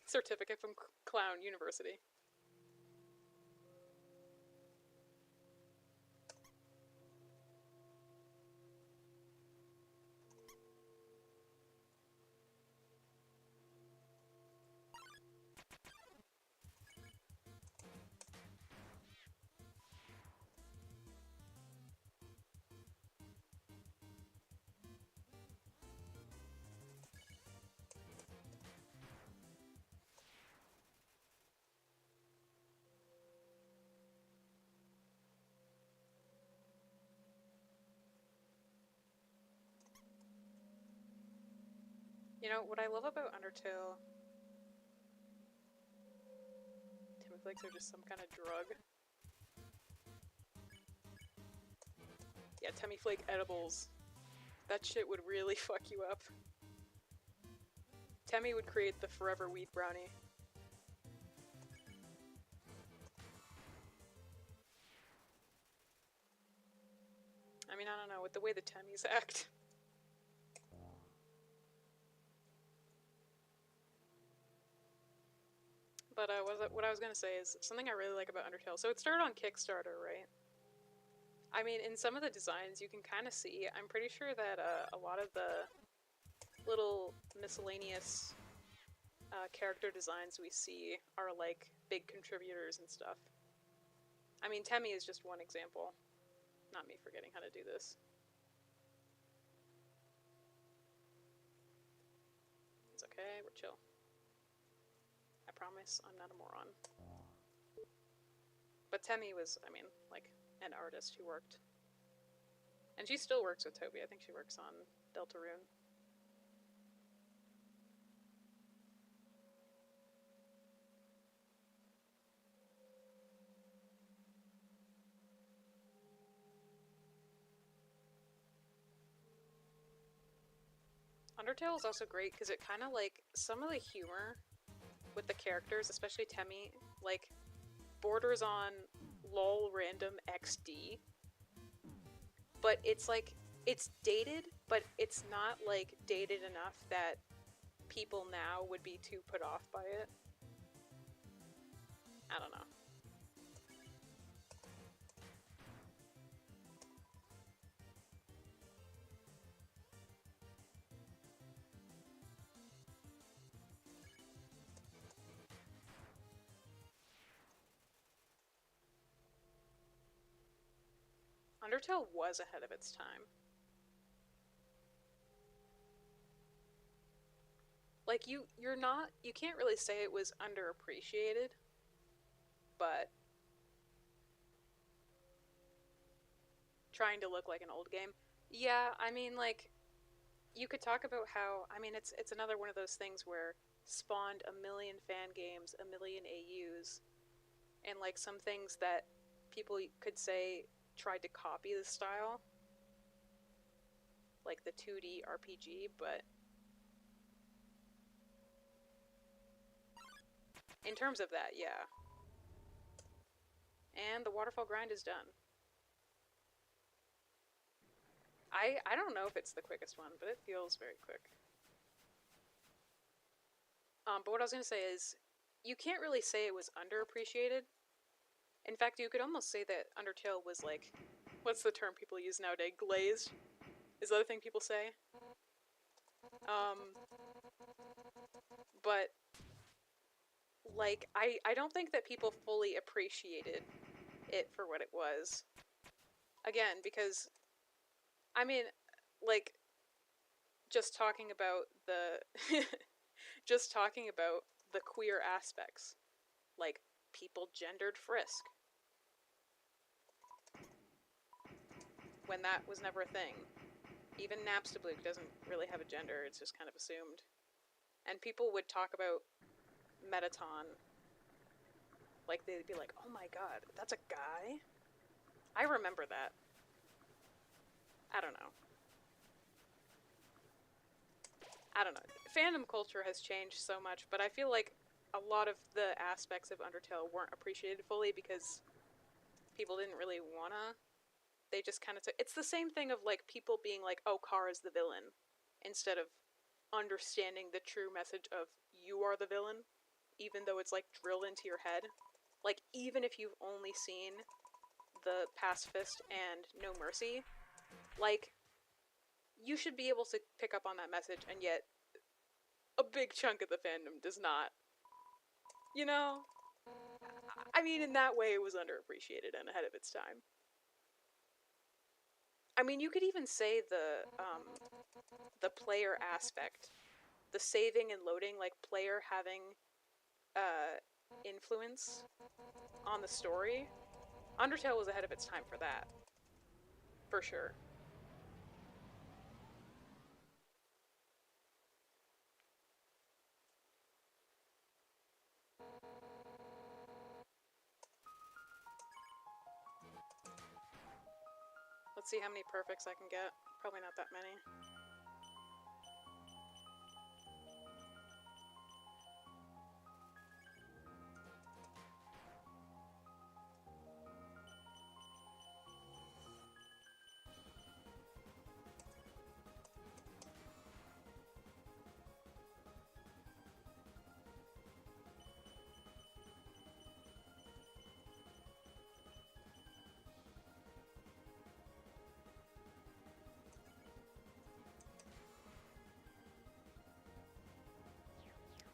Certificate from Clown University. You know, what I love about Undertale... Temmie flakes are just some kind of drug. Yeah, Temmie flake edibles. That shit would really fuck you up. Temmie would create the forever weed brownie. I mean, I don't know, with the way the Temmies act. But what I was gonna say is something I really like about Undertale. So it started on Kickstarter, right? I mean, in some of the designs you can kind of see, I'm pretty sure that a lot of the little miscellaneous character designs we see are like big contributors and stuff. I mean, Temmie is just one example. Not me forgetting how to do this. It's okay, we're chill. I promise I'm not a moron. But Temmie was, I mean, like, an artist who worked. And she still works with Toby. I think she works on Deltarune. Undertale is also great because it kind of like, some of the humor with the characters, especially Temmie, like, borders on lol random XD, but it's like, it's dated, but it's not like dated enough that people now would be too put off by it. I don't know. Undertale was ahead of its time. Like, you can't really say it was underappreciated, but trying to look like an old game. Yeah, I mean, like, you could talk about how, I mean, it's another one of those things where spawned a million fan games, a million AUs, and like some things that people could say tried to copy the style, like the 2D RPG, but in terms of that, yeah. And the waterfall grind is done. I don't know if it's the quickest one, but it feels very quick. But what I was going to say is, you can't really say it was underappreciated. In fact, you could almost say that Undertale was like, what's the term people use nowadays? Glazed? Is that a thing people say? But, like, I don't think that people fully appreciated it for what it was. Again, because, I mean, like, just talking about the just talking about the queer aspects, like people gendered Frisk when that was never a thing. Even Napstablook doesn't really have a gender, it's just kind of assumed. And people would talk about Metaton, like they'd be like, oh my god, that's a guy? I remember that. I don't know. I don't know. Fandom culture has changed so much, but I feel like a lot of the aspects of Undertale weren't appreciated fully because people didn't really wanna. They just kind of took. It's the same thing of like people being like, "Oh, Kara's the villain," instead of understanding the true message of you are the villain, even though it's like drilled into your head. Like even if you've only seen the Pacifist and No Mercy, like you should be able to pick up on that message, and yet a big chunk of the fandom does not. You know? I mean, in that way, it was underappreciated and ahead of its time. I mean, you could even say the player aspect, the saving and loading, like player having influence on the story. Undertale was ahead of its time for that, for sure. Let's see how many perfects I can get. Probably not that many.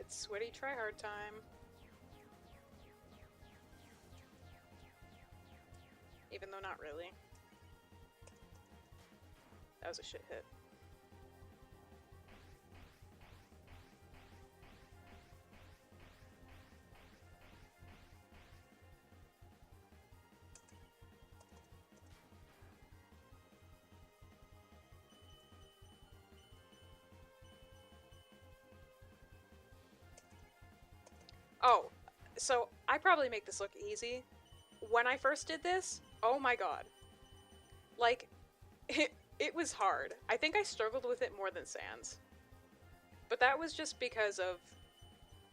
It's sweaty tryhard time. Even though not really. That was a shit hit. Oh, so I probably make this look easy. When I first did this, oh my god. Like, it was hard. I think I struggled with it more than Sans. But that was just because of,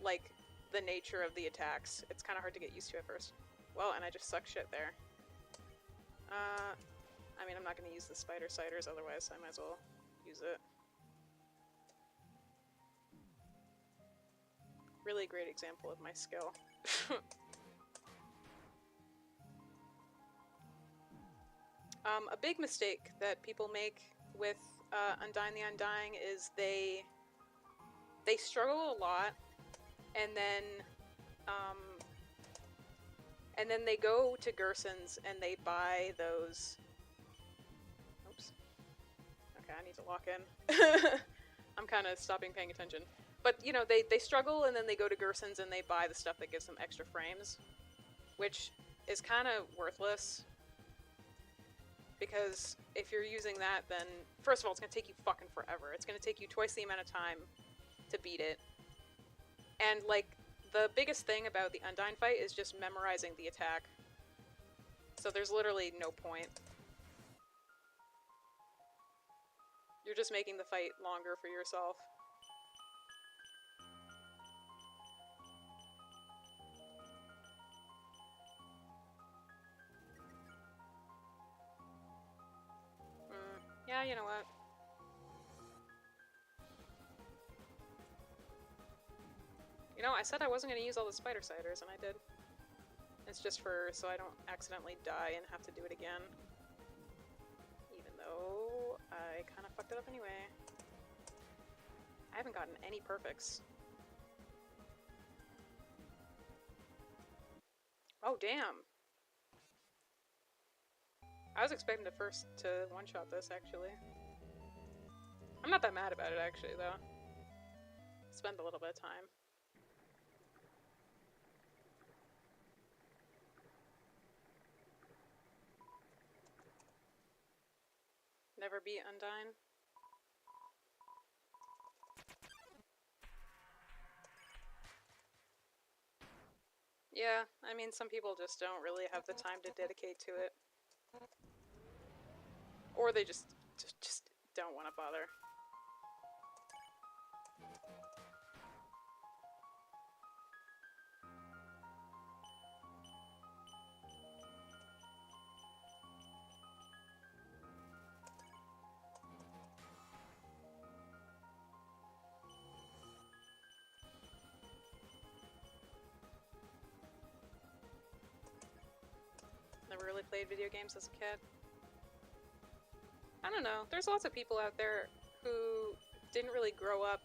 like, the nature of the attacks. It's kind of hard to get used to at first. Well, and I just suck shit there. I mean, I'm not gonna use the spider ciders, otherwise I might as well use it. Really great example of my skill. A big mistake that people make with Undying the Undying is they struggle a lot, and then they go to Gerson's and they buy those. Oops. Okay, I need to lock in. I'm kind of stopping paying attention. But, you know, they struggle and then they go to Gerson's and they buy the stuff that gives them extra frames, which is kind of worthless. Because if you're using that, then, first of all, it's going to take you fucking forever. It's going to take you twice the amount of time to beat it. And, like, the biggest thing about the Undyne fight is just memorizing the attack. So there's literally no point. You're just making the fight longer for yourself. Yeah, you know what? You know, I said I wasn't going to use all the spider ciders, and I did. It's just so I don't accidentally die and have to do it again. Even though I kind of fucked it up anyway. I haven't gotten any perfects. Oh, damn! I was expecting to one-shot this, actually. I'm not that mad about it, actually, though. Spend a little bit of time. Never beat Undyne. Yeah, I mean, some people just don't really have the time to dedicate to it. Or they just don't want to bother. Never really played video games as a kid. I don't know, there's lots of people out there who didn't really grow up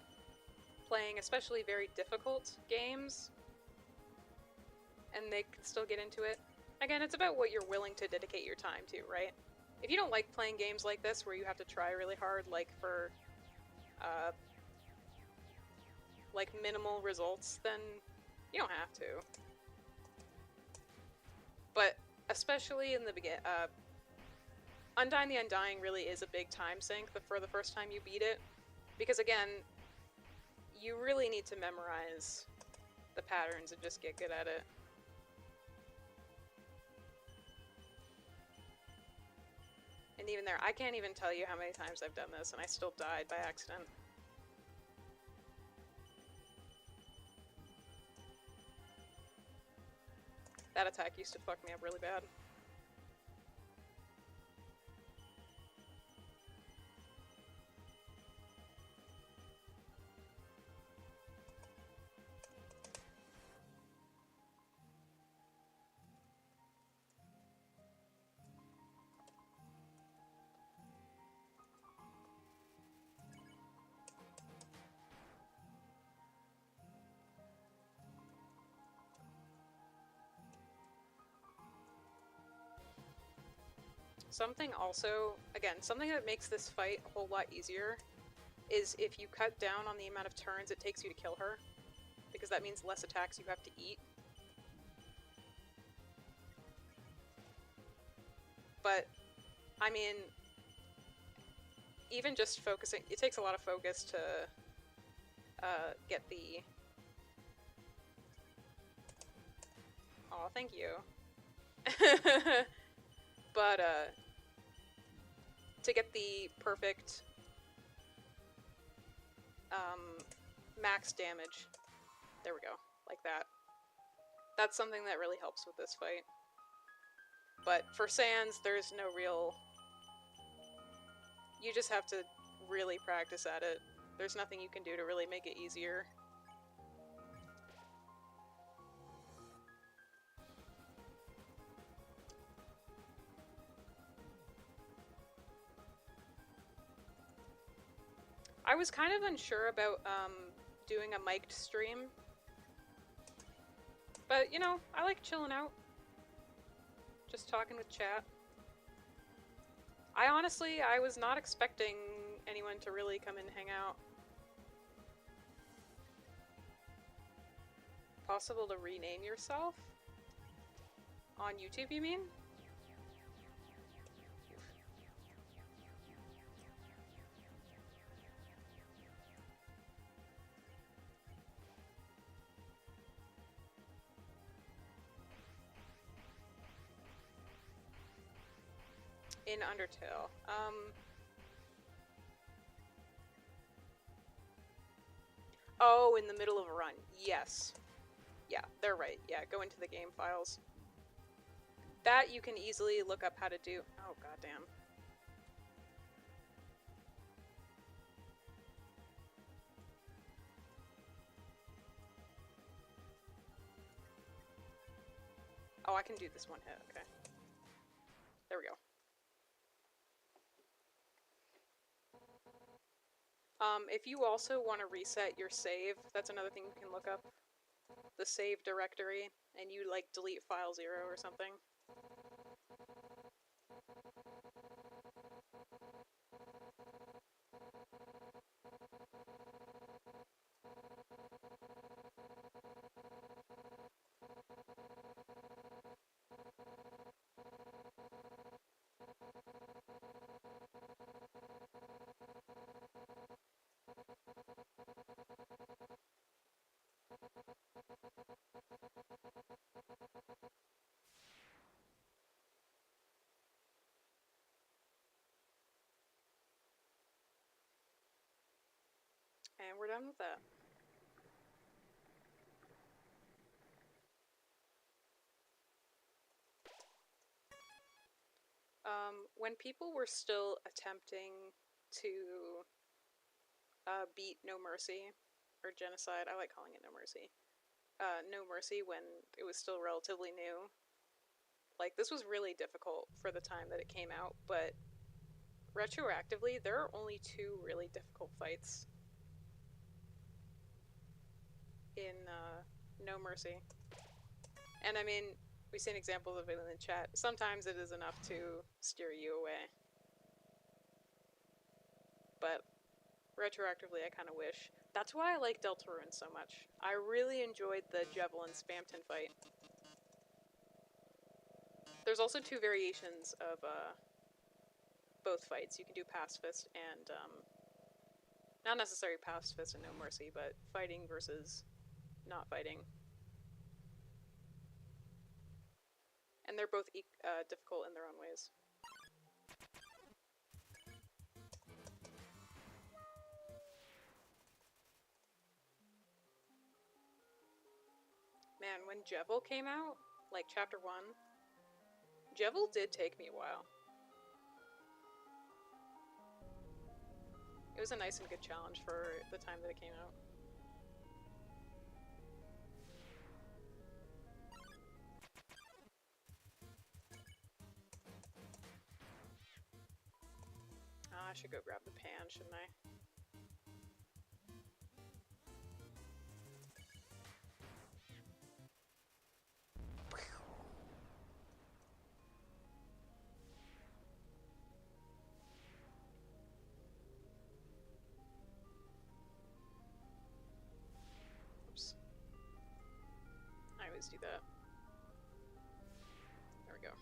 playing especially very difficult games, and they can still get into it. Again, it's about what you're willing to dedicate your time to, right? If you don't like playing games like this where you have to try really hard, like for like minimal results, then you don't have to. But especially in the beginning, Undying the Undying really is a big time sink for the first time you beat it, because again, you really need to memorize the patterns and just get good at it. And even there, I can't even tell you how many times I've done this and I still died by accident. That attack used to fuck me up really bad. Something also, again, something that makes this fight a whole lot easier is if you cut down on the amount of turns it takes you to kill her, because that means less attacks you have to eat. But, I mean, even just focusing, it takes a lot of focus to get the... Aw, thank you. But, to get the perfect max damage. There we go. Like that. That's something that really helps with this fight. But for Sans, there's no real... You just have to really practice at it. There's nothing you can do to really make it easier. I was kind of unsure about doing a mic'd stream. But, you know, I like chilling out. Just talking with chat. I was not expecting anyone to really come and hang out. Possible to rename yourself? On YouTube, you mean? In Undertale. Oh, in the middle of a run. Yes. Yeah, they're right. Yeah, go into the game files. That you can easily look up how to do. Oh, goddamn. Oh, I can do this one hit. Okay. There we go. If you also want to reset your save, that's another thing you can look up. The save directory, and you, like, delete file 0 or something. And we're done with that. When people were still attempting to beat No Mercy, or Genocide, I like calling it No Mercy. No Mercy when it was still relatively new. Like, this was really difficult for the time that it came out, but retroactively, there are only 2 really difficult fights in No Mercy. And I mean, we've seen examples of it in the chat. Sometimes it is enough to steer you away. But retroactively, I kind of wish. That's why I like Deltarune so much. I really enjoyed the Javelin Spamton fight. There's also 2 variations of both fights. You can do Pacifist and, not necessarily Pacifist and No Mercy, but fighting versus not fighting. And they're both difficult in their own ways. Man, when Jevil came out, like Chapter 1, Jevil did take me a while. It was a nice and good challenge for the time that it came out. I should go grab the pan, shouldn't I? Oops. I always do that. There we go.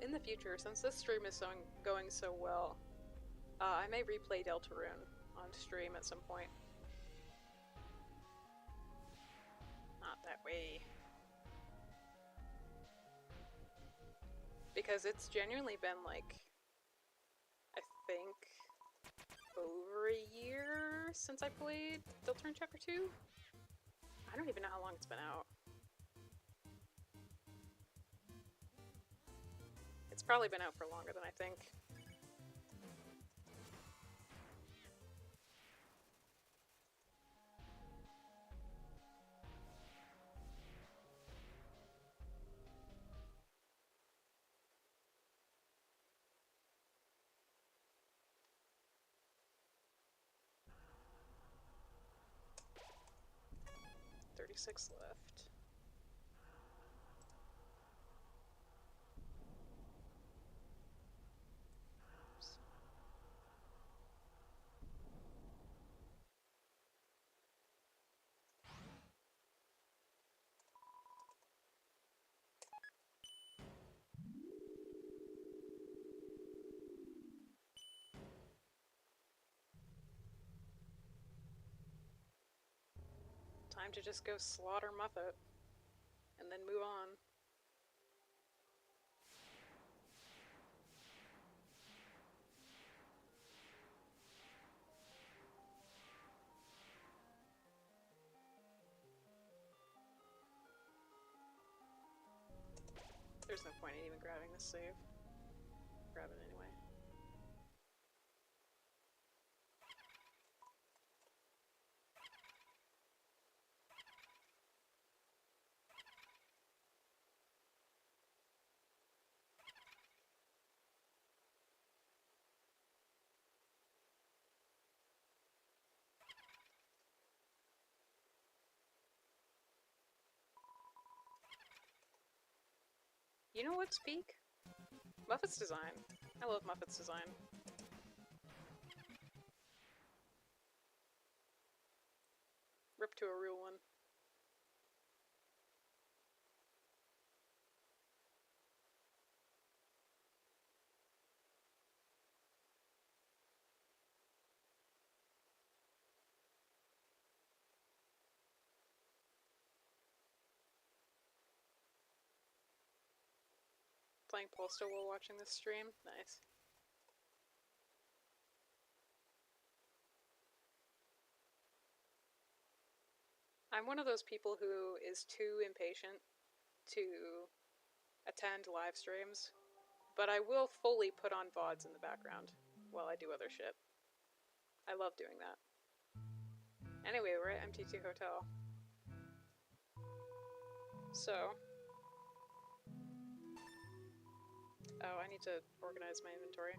In the future, since this stream is going so well, I may replay Deltarune on stream at some point. Not that way. Because it's genuinely been like, I think, over a year since I played Deltarune Chapter 2? I don't even know how long it's been out. It's probably been out for longer than I think. $36 left. Oops. Time to just go slaughter Muffet, and then move on. There's no point in even grabbing this save. Grab it anyway. You know what's peak? Muffet's design. I love Muffet's design. Rip to a real one. Playing Polster while watching this stream? Nice. I'm one of those people who is too impatient to attend live streams, but I will fully put on VODs in the background while I do other shit. I love doing that. Anyway, we're at MT2 Hotel. So... oh, I need to organize my inventory.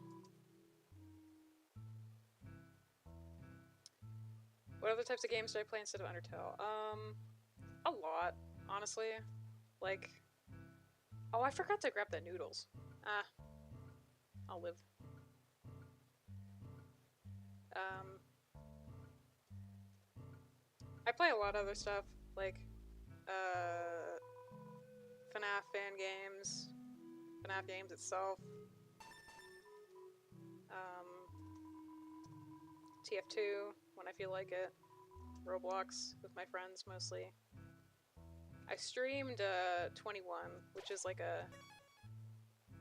What other types of games do I play instead of Undertale? A lot, honestly. Like... oh, I forgot to grab the noodles. Ah. I'll live. I play a lot of other stuff, like, FNAF fan games, FNAF games itself, TF2 when I feel like it, Roblox with my friends mostly. I streamed 21, which is like a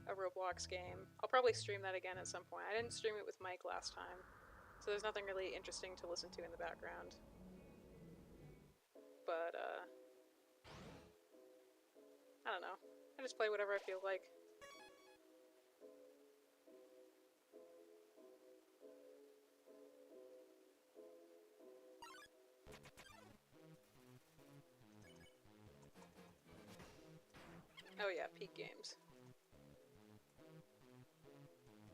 Roblox game. I'll probably stream that again at some point. I didn't stream it with Mike last time, so there's nothing really interesting to listen to in the background. But, I don't know. I just play whatever I feel like. Oh yeah, peak games.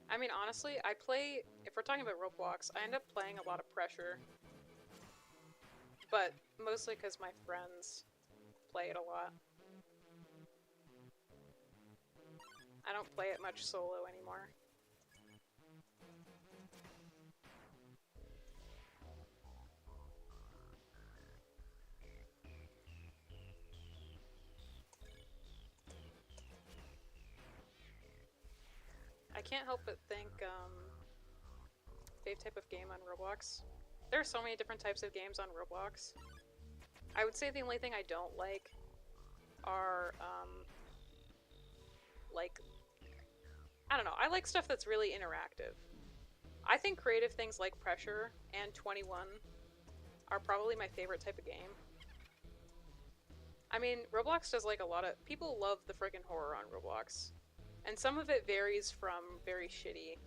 I mean, honestly, I play, if we're talking about Roblox, I end up playing a lot of Pressure. But mostly because my friends play it a lot. I don't play it much solo anymore. I can't help but think, fave type of game on Roblox. There are so many different types of games on Roblox. I would say the only thing I don't like are, like, I don't know, I like stuff that's really interactive. I think creative things like Pressure and 21 are probably my favorite type of game. I mean, Roblox does like a lot of... People love the friggin' horror on Roblox. And some of it varies from very shitty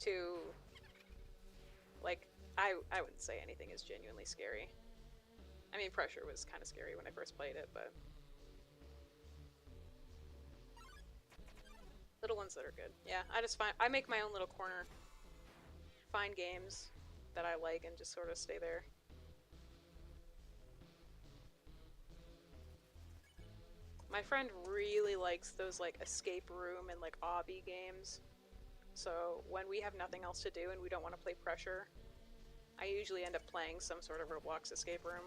to... Like, I wouldn't say anything is genuinely scary. I mean, Pressure was kind of scary when I first played it, but... Little ones that are good. Yeah, I make my own little corner. Find games that I like and just sort of stay there. My friend really likes those like escape room and like obby games. So when we have nothing else to do and we don't want to play Pressure, I usually end up playing some sort of Roblox escape room.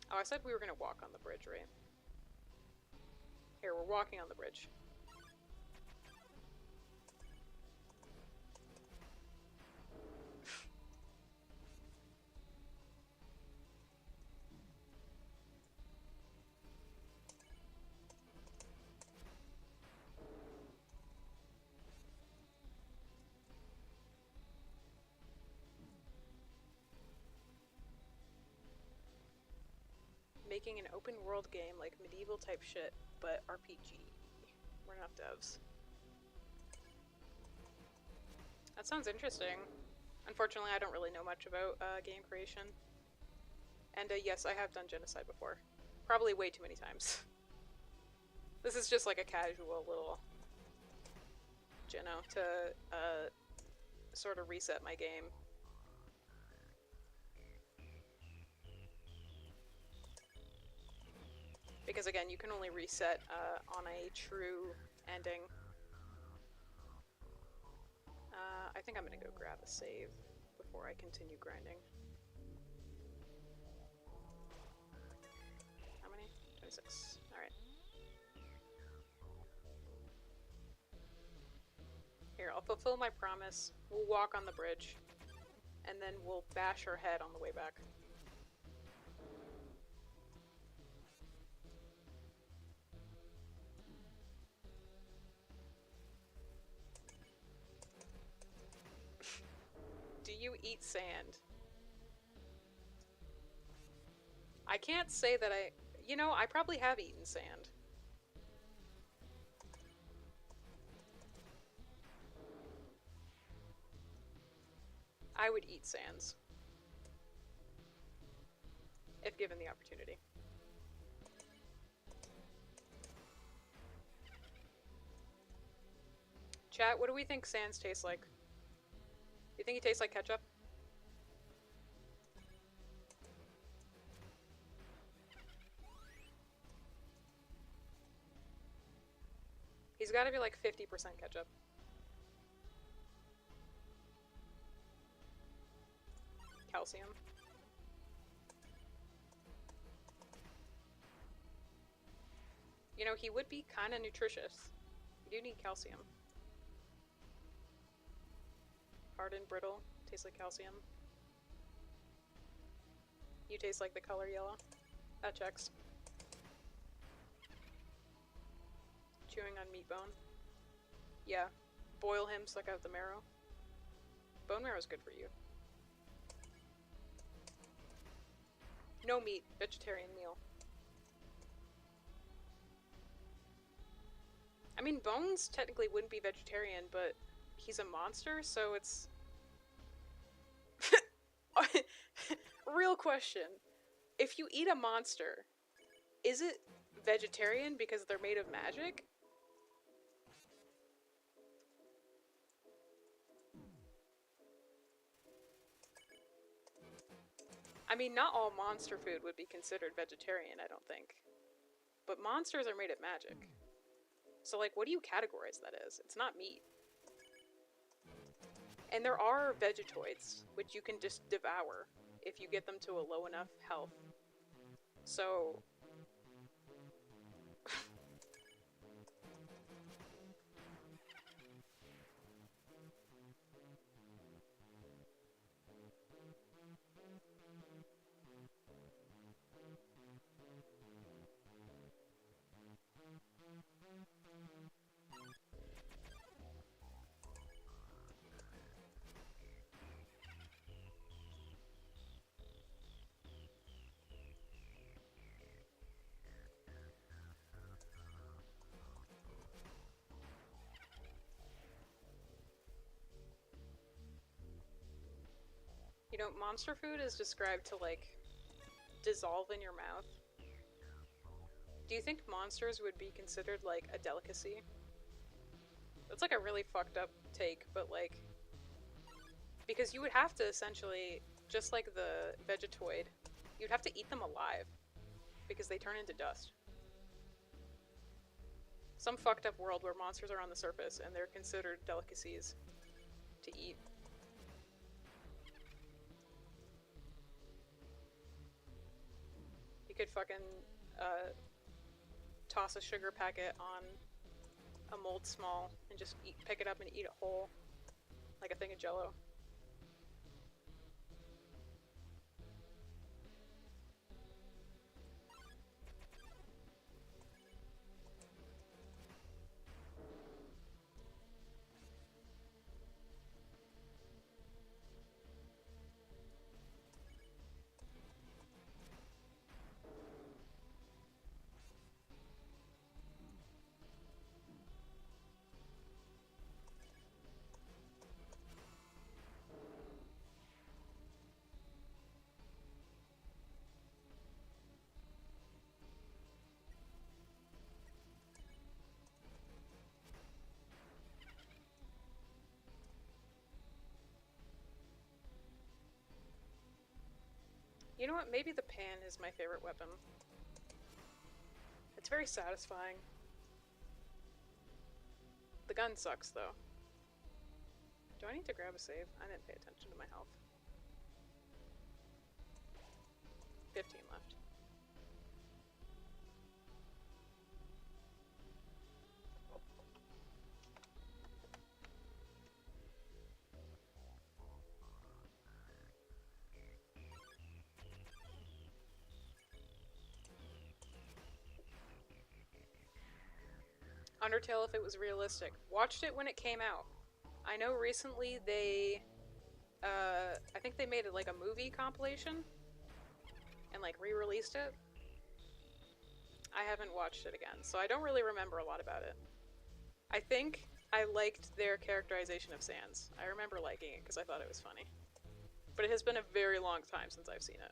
Oh, I said we were gonna walk on the bridge, right? Here, we're walking on the bridge. Making an open world game like medieval type shit, but RPG. We're not devs. That sounds interesting. Unfortunately, I don't really know much about game creation. And yes, I have done genocide before. Probably way too many times. This is just like a casual little Geno to sort of reset my game. Because again, you can only reset on a true ending. I think I'm gonna go grab a save before I continue grinding. How many? 26. Alright. Here, I'll fulfill my promise. We'll walk on the bridge. And then we'll bash her head on the way back. Do you eat sand? I can't say that I... You know, I probably have eaten sand. I would eat sands. If given the opportunity. Chat, what do we think sands taste like? You think it tastes like ketchup? He's gotta be like 50% ketchup. Calcium. You know, he would be kinda nutritious. You do need calcium. Hard and brittle. Tastes like calcium. You taste like the color yellow. That checks. Chewing on meat bone. Yeah. Boil him, suck out the marrow. Bone marrow is good for you. No meat. Vegetarian meal. I mean, Bones technically wouldn't be vegetarian, but he's a monster, so it's... Real question. If you eat a monster, is it vegetarian because they're made of magic? I mean, not all monster food would be considered vegetarian, I don't think. But monsters are made of magic. So, like, what do you categorize that as? It's not meat. And there are vegetoids, which you can just devour if you get them to a low enough health. So, know, monster food is described to, like, dissolve in your mouth. Do you think monsters would be considered, like, a delicacy? That's, like, a really fucked up take, but, like... Because you would have to, essentially, just like the Vegetoid, you'd have to eat them alive. Because they turn into dust. Some fucked up world where monsters are on the surface and they're considered delicacies to eat. You could fucking toss a sugar packet on a mold small and just pick it up and eat it whole, like a thing of Jello. You know what? Maybe the pan is my favorite weapon. It's very satisfying. The gun sucks, though. Do I need to grab a save? I didn't pay attention to my health. 15 left. Undertale if it was realistic. Watched it when it came out. I know recently they, I think they made it like a movie compilation and like re-released it. I haven't watched it again, so I don't really remember a lot about it. I think I liked their characterization of Sans. I remember liking it because I thought it was funny. But it has been a very long time since I've seen it.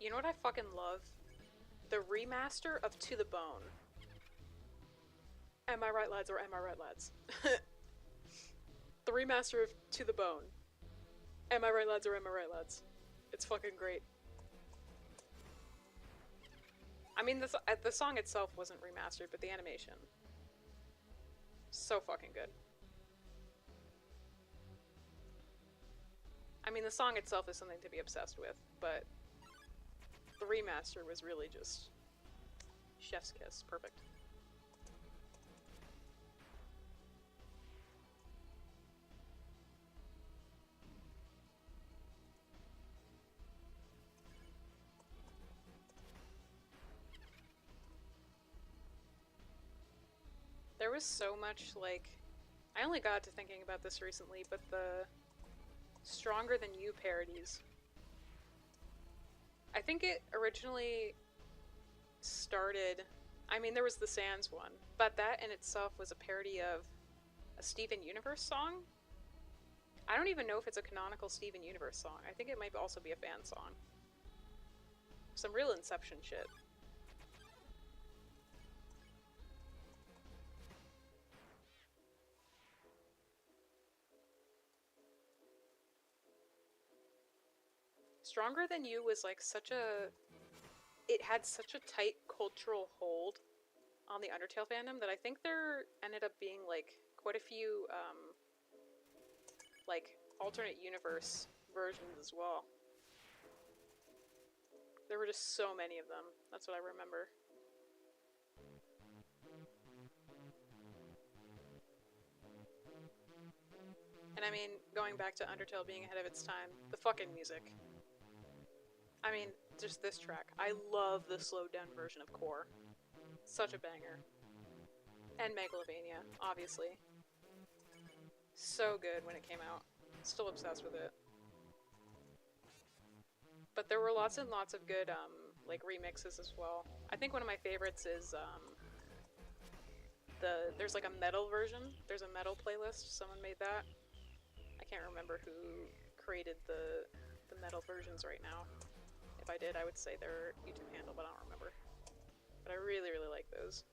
You know what I fucking love? The remaster of To the Bone. Am I right, lads, or am I right, lads? The remaster of To the Bone. Am I right, lads, or am I right, lads? It's fucking great. I mean, the song itself wasn't remastered, but the animation. So fucking good. I mean, the song itself is something to be obsessed with, but the remaster was really just chef's kiss. Perfect. There was so much, like... I only got to thinking about this recently, but the Stronger Than You parodies. I think it originally started... I mean, there was the Sans one, but that in itself was a parody of a Steven Universe song? I don't even know if it's a canonical Steven Universe song. I think it might also be a fan song. Some real Inception shit. Stronger Than You was like such a... It had such a tight cultural hold on the Undertale fandom that I think there ended up being like quite a few like alternate universe versions as well. There were just so many of them. That's what I remember. And I mean, going back to Undertale being ahead of its time, the fucking music. I mean, just this track. I love the slowed down version of Core. Such a banger. And Megalovania, obviously. So good when it came out. Still obsessed with it. But there were lots and lots of good, like, remixes as well. I think one of my favorites is, there's like a metal version. There's a metal playlist. Someone made that. I can't remember who created the metal versions right now. If I did, I would say their YouTube handle, but I don't remember. But I really, really like those.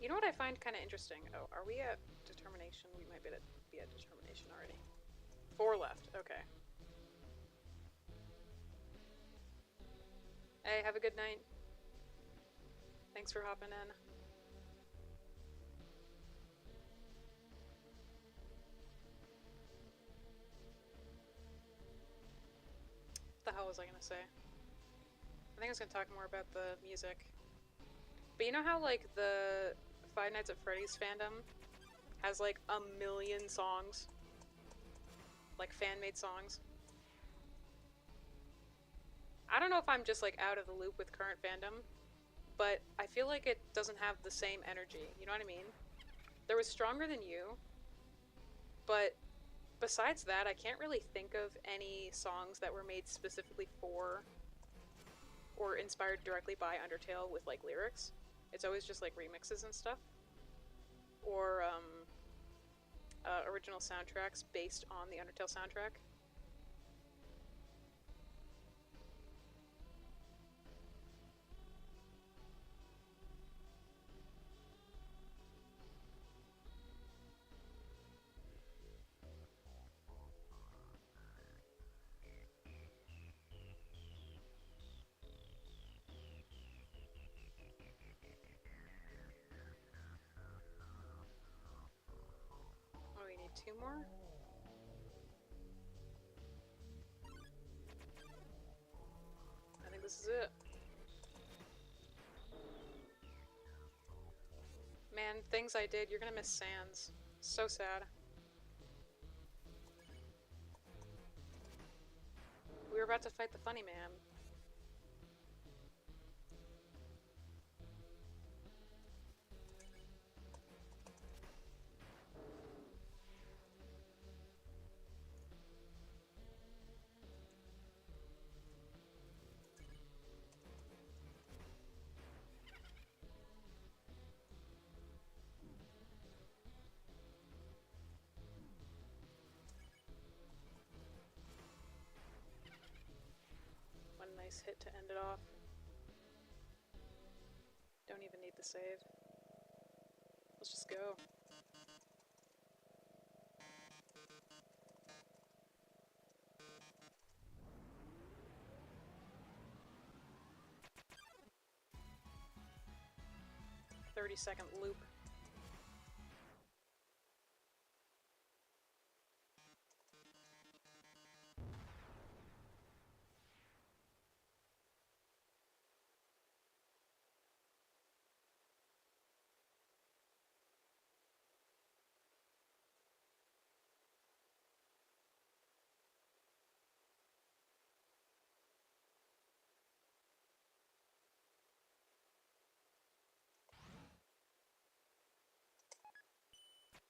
You know what I find kind of interesting? Oh, are we at determination? We might be at determination already. 4 left. Okay. Hey, have a good night. Thanks for hopping in. What the hell was I gonna say? I think I was gonna talk more about the music. But you know how, like, the Five Nights at Freddy's fandom has, like, a million songs? Like, fan-made songs? I don't know if I'm just, like, out of the loop with current fandom, but I feel like it doesn't have the same energy. You know what I mean? There was Stronger Than You, but besides that, I can't really think of any songs that were made specifically for or inspired directly by Undertale with, like, lyrics. It's always just, like, remixes and stuff. Or, original soundtracks based on the Undertale soundtrack. Oh, we need 2 more? I think this is it. Man, things I did, you're gonna miss Sans. So sad. We were about to fight the funny man. One nice hit to end it off. Don't even need the save. Let's just go. "30-second loop."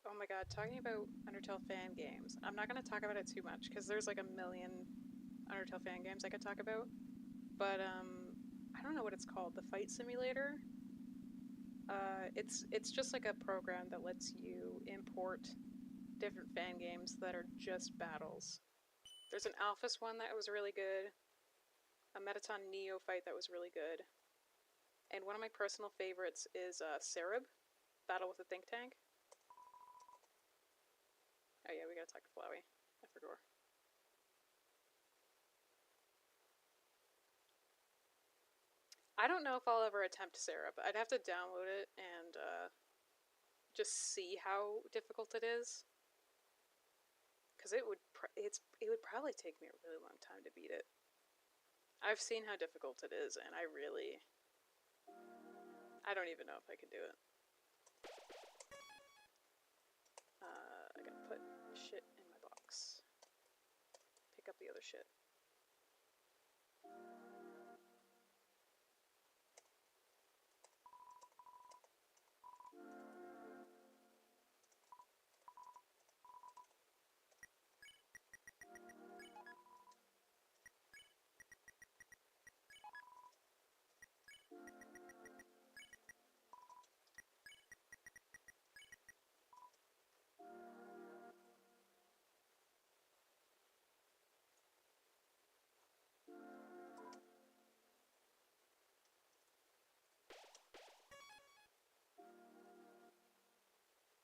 Oh my god, talking about Undertale fan games. I'm not gonna talk about it too much, because there's like a million Undertale fan games I could talk about. But, I don't know what it's called. The Fight Simulator? It's just like a program that lets you import different fan games that are just battles. There's an Alphys one that was really good, a Metaton Neophyte that was really good, and one of my personal favorites is Cerib, Battle with the Think Tank. Oh yeah, we gotta talk to Flowey. I forgot. I don't know if I'll ever attempt Syrup. I'd have to download it and just see how difficult it is. Because it would probably take me a really long time to beat it. I've seen how difficult it is, and I don't even know if I can do it. I gotta put shit in my box. Pick up the other shit.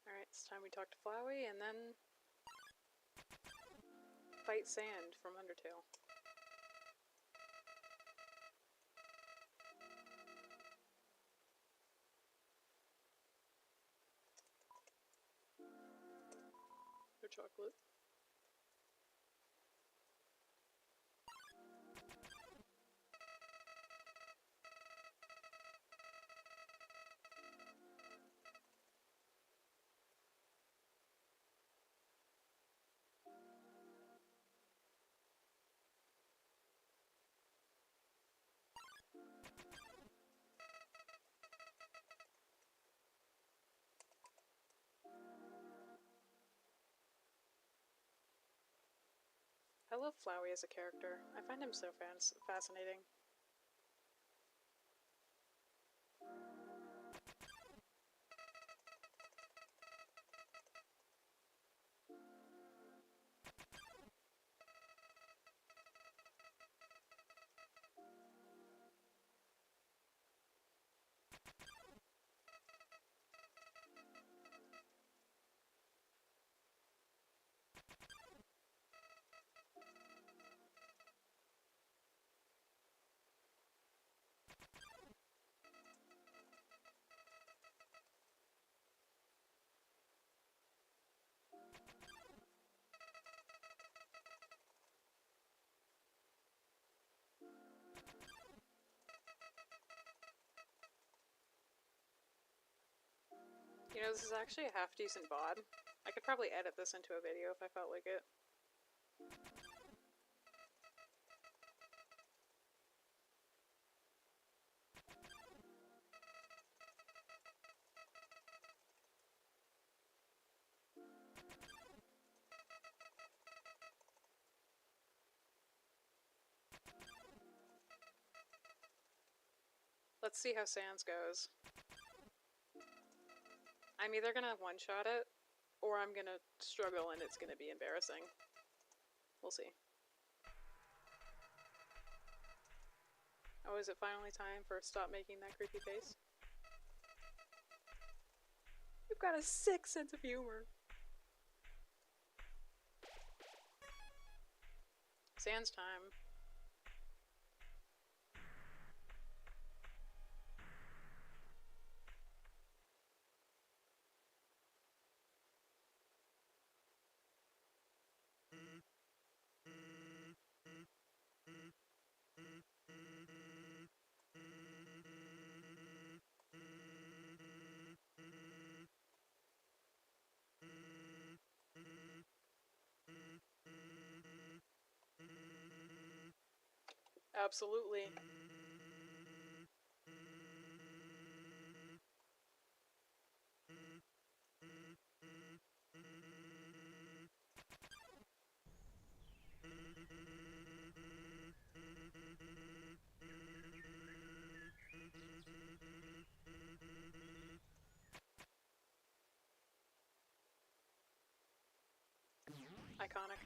Alright, it's time we talk to Flowey and then fight Sand from Undertale. Or chocolate. I love Flowey as a character. I find him so fascinating. You know, this is actually a half-decent VOD. I could probably edit this into a video if I felt like it. Let's see how Sans goes. I'm either gonna one-shot it, or I'm gonna struggle and it's gonna be embarrassing. We'll see. Oh, is it finally time for stop making that creepy face? You've got a sick sense of humor. Sans time. Absolutely. Iconic.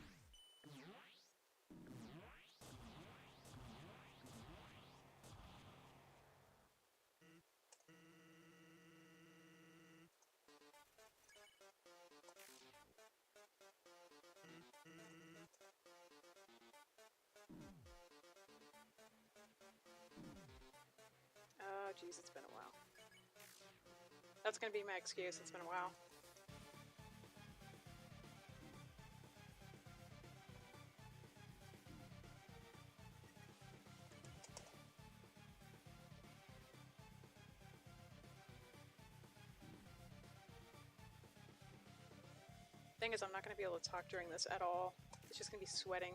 geez, it's been a while. That's gonna be my excuse, it's been a while. Thing is, I'm not gonna be able to talk during this at all. It's just gonna be sweating.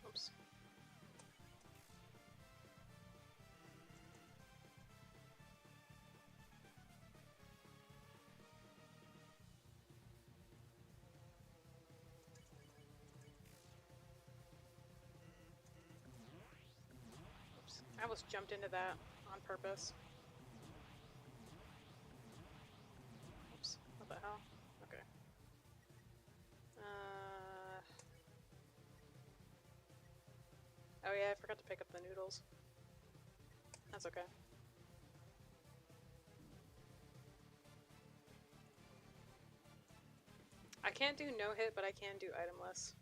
Oops. Oops. I almost jumped into that on purpose. Oops. What the hell? Okay. Oh yeah, I forgot to pick up the noodles. That's okay. I can't do no hit, but I can do itemless.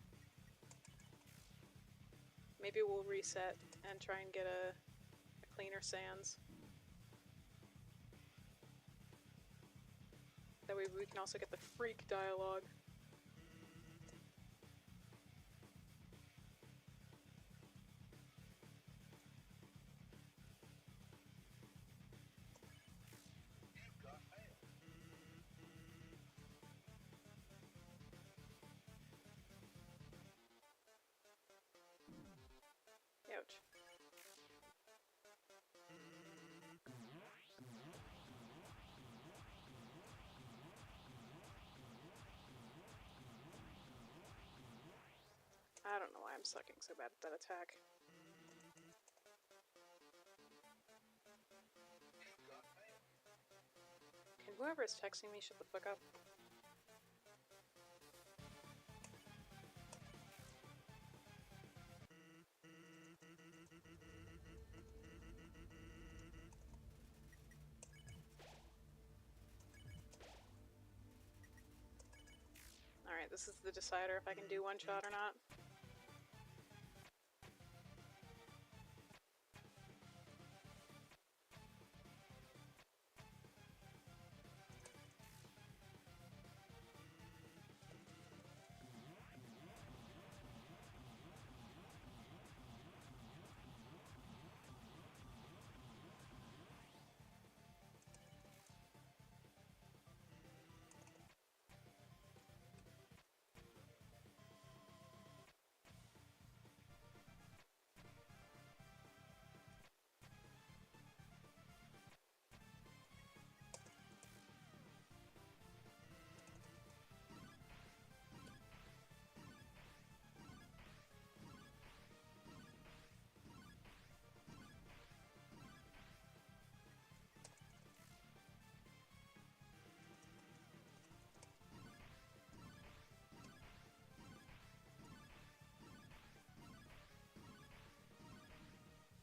Maybe we'll reset and try and get a cleaner sans. That way we can also get the freak dialogue. Ouch. I don't know why I'm sucking so bad at that attack. Can whoever is texting me shut the fuck up? Alright, this is the decider if I can do one shot or not.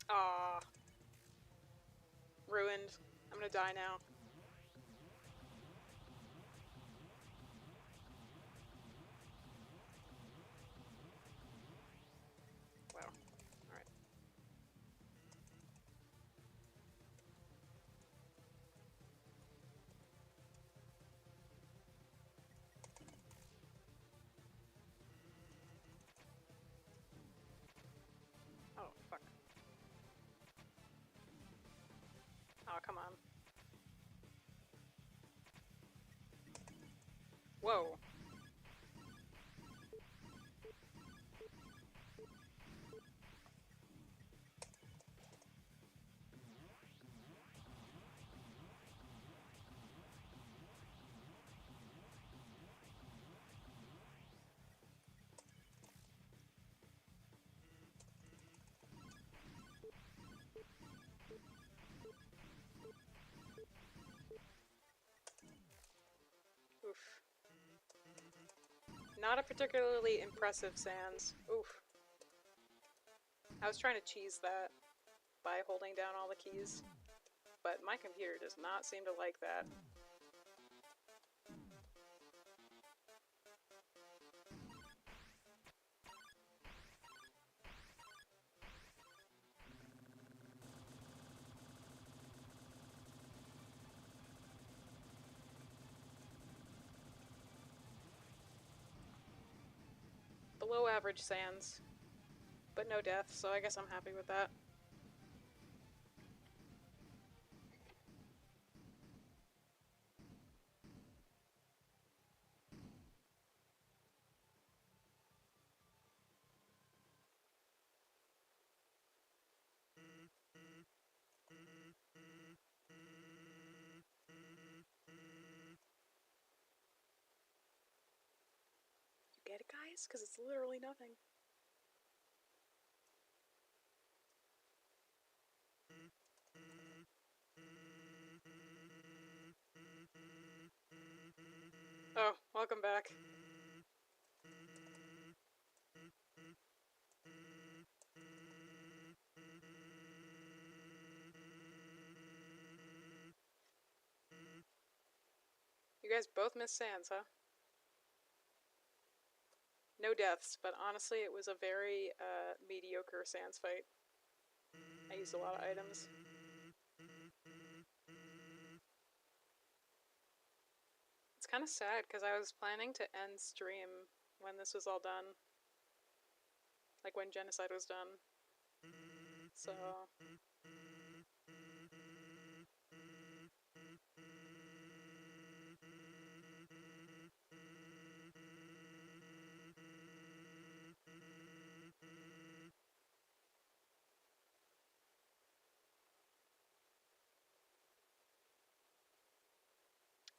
Aww. Ruined. I'm gonna die now. Wow. Alright. Oh, fuck. Oh, come on. Whoa. Not a particularly impressive Sans. Oof. I was trying to cheese that by holding down all the keys, but my computer does not seem to like that. Below average Sans, but no death, so I guess I'm happy with that. You get it, guys? Because it's literally nothing. Oh, welcome back. You guys both missed Sans, huh? No deaths, but honestly it was a very mediocre Sans fight. I used a lot of items. It's kind of sad because I was planning to end stream when this was all done. Like when Genocide was done. So...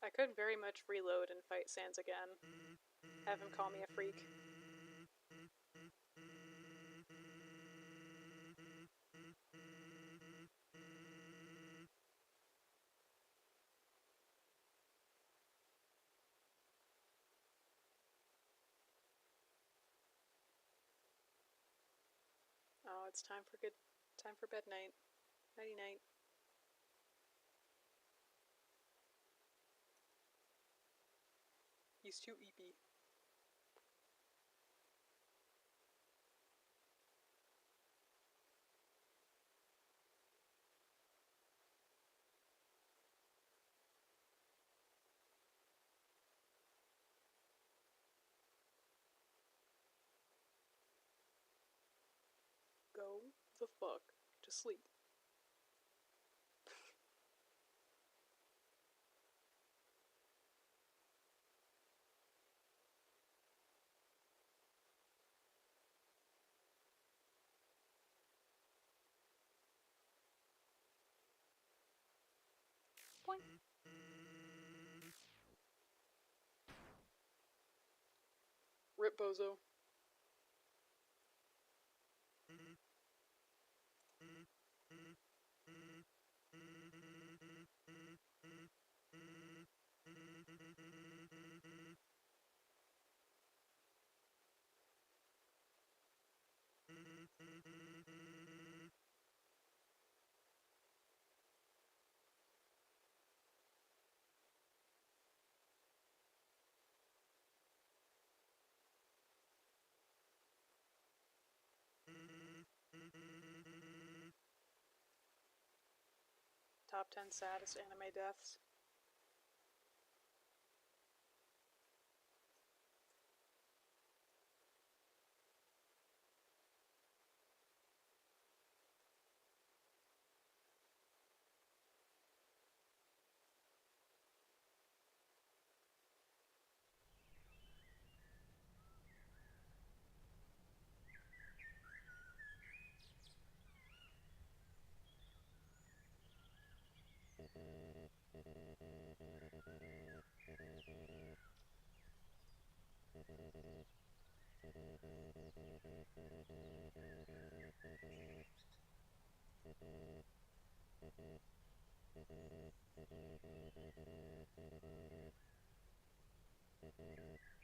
I could very much reload and fight Sans again. Have him call me a freak. Oh, it's time for bed night. Nighty night. He's too eepy. Go the fuck to sleep. Boing. Rip bozo. Top 10 saddest anime deaths.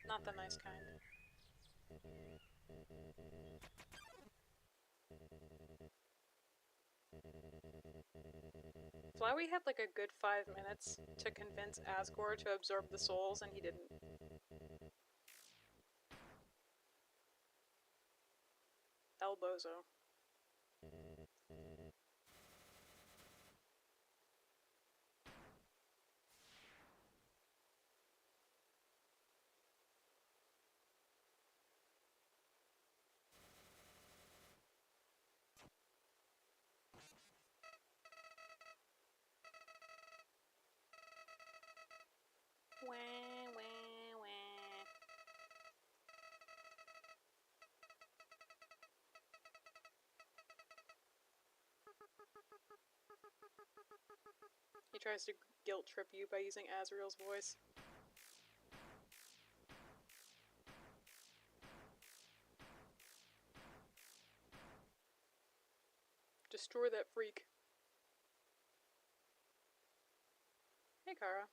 Not the nice kind. Flowey had like a good 5 minutes to convince Asgore to absorb the souls, and he didn't. El Bozo. Wah, wah, wah. He tries to guilt trip you by using Azrael's voice. Destroy that freak. Hey, Kara.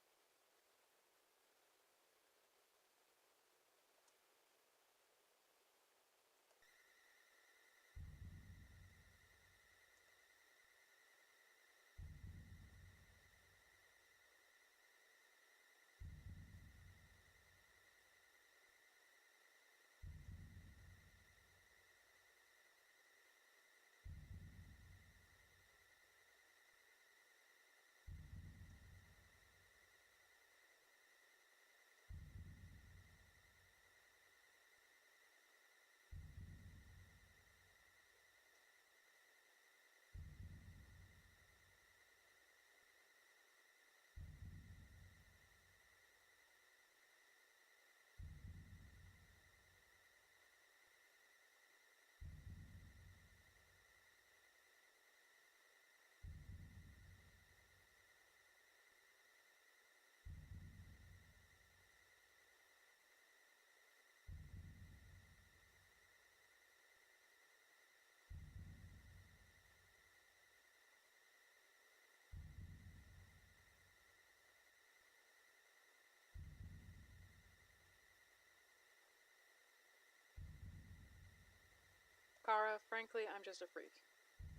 Kara, frankly, I'm just a freak.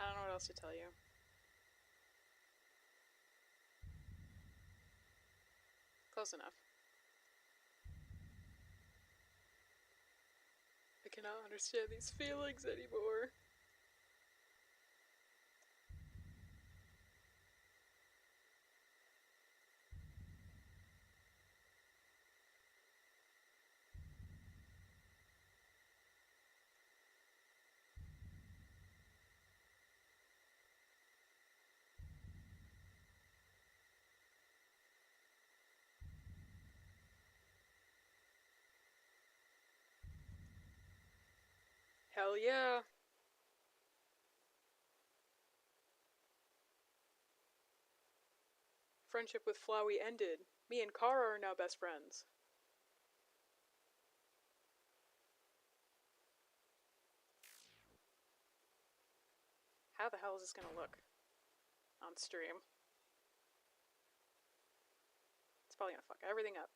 I don't know what else to tell you. Close enough. I cannot understand these feelings anymore. Hell yeah. Friendship with Flowey ended. Me and Kara are now best friends. How the hell is this gonna look on stream? It's probably gonna fuck everything up.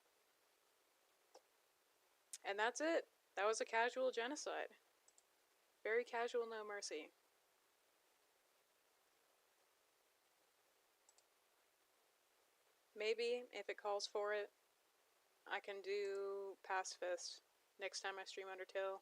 And that's it. That was a casual genocide. Very casual, no mercy. Maybe, if it calls for it, I can do Pacifist next time I stream Undertale.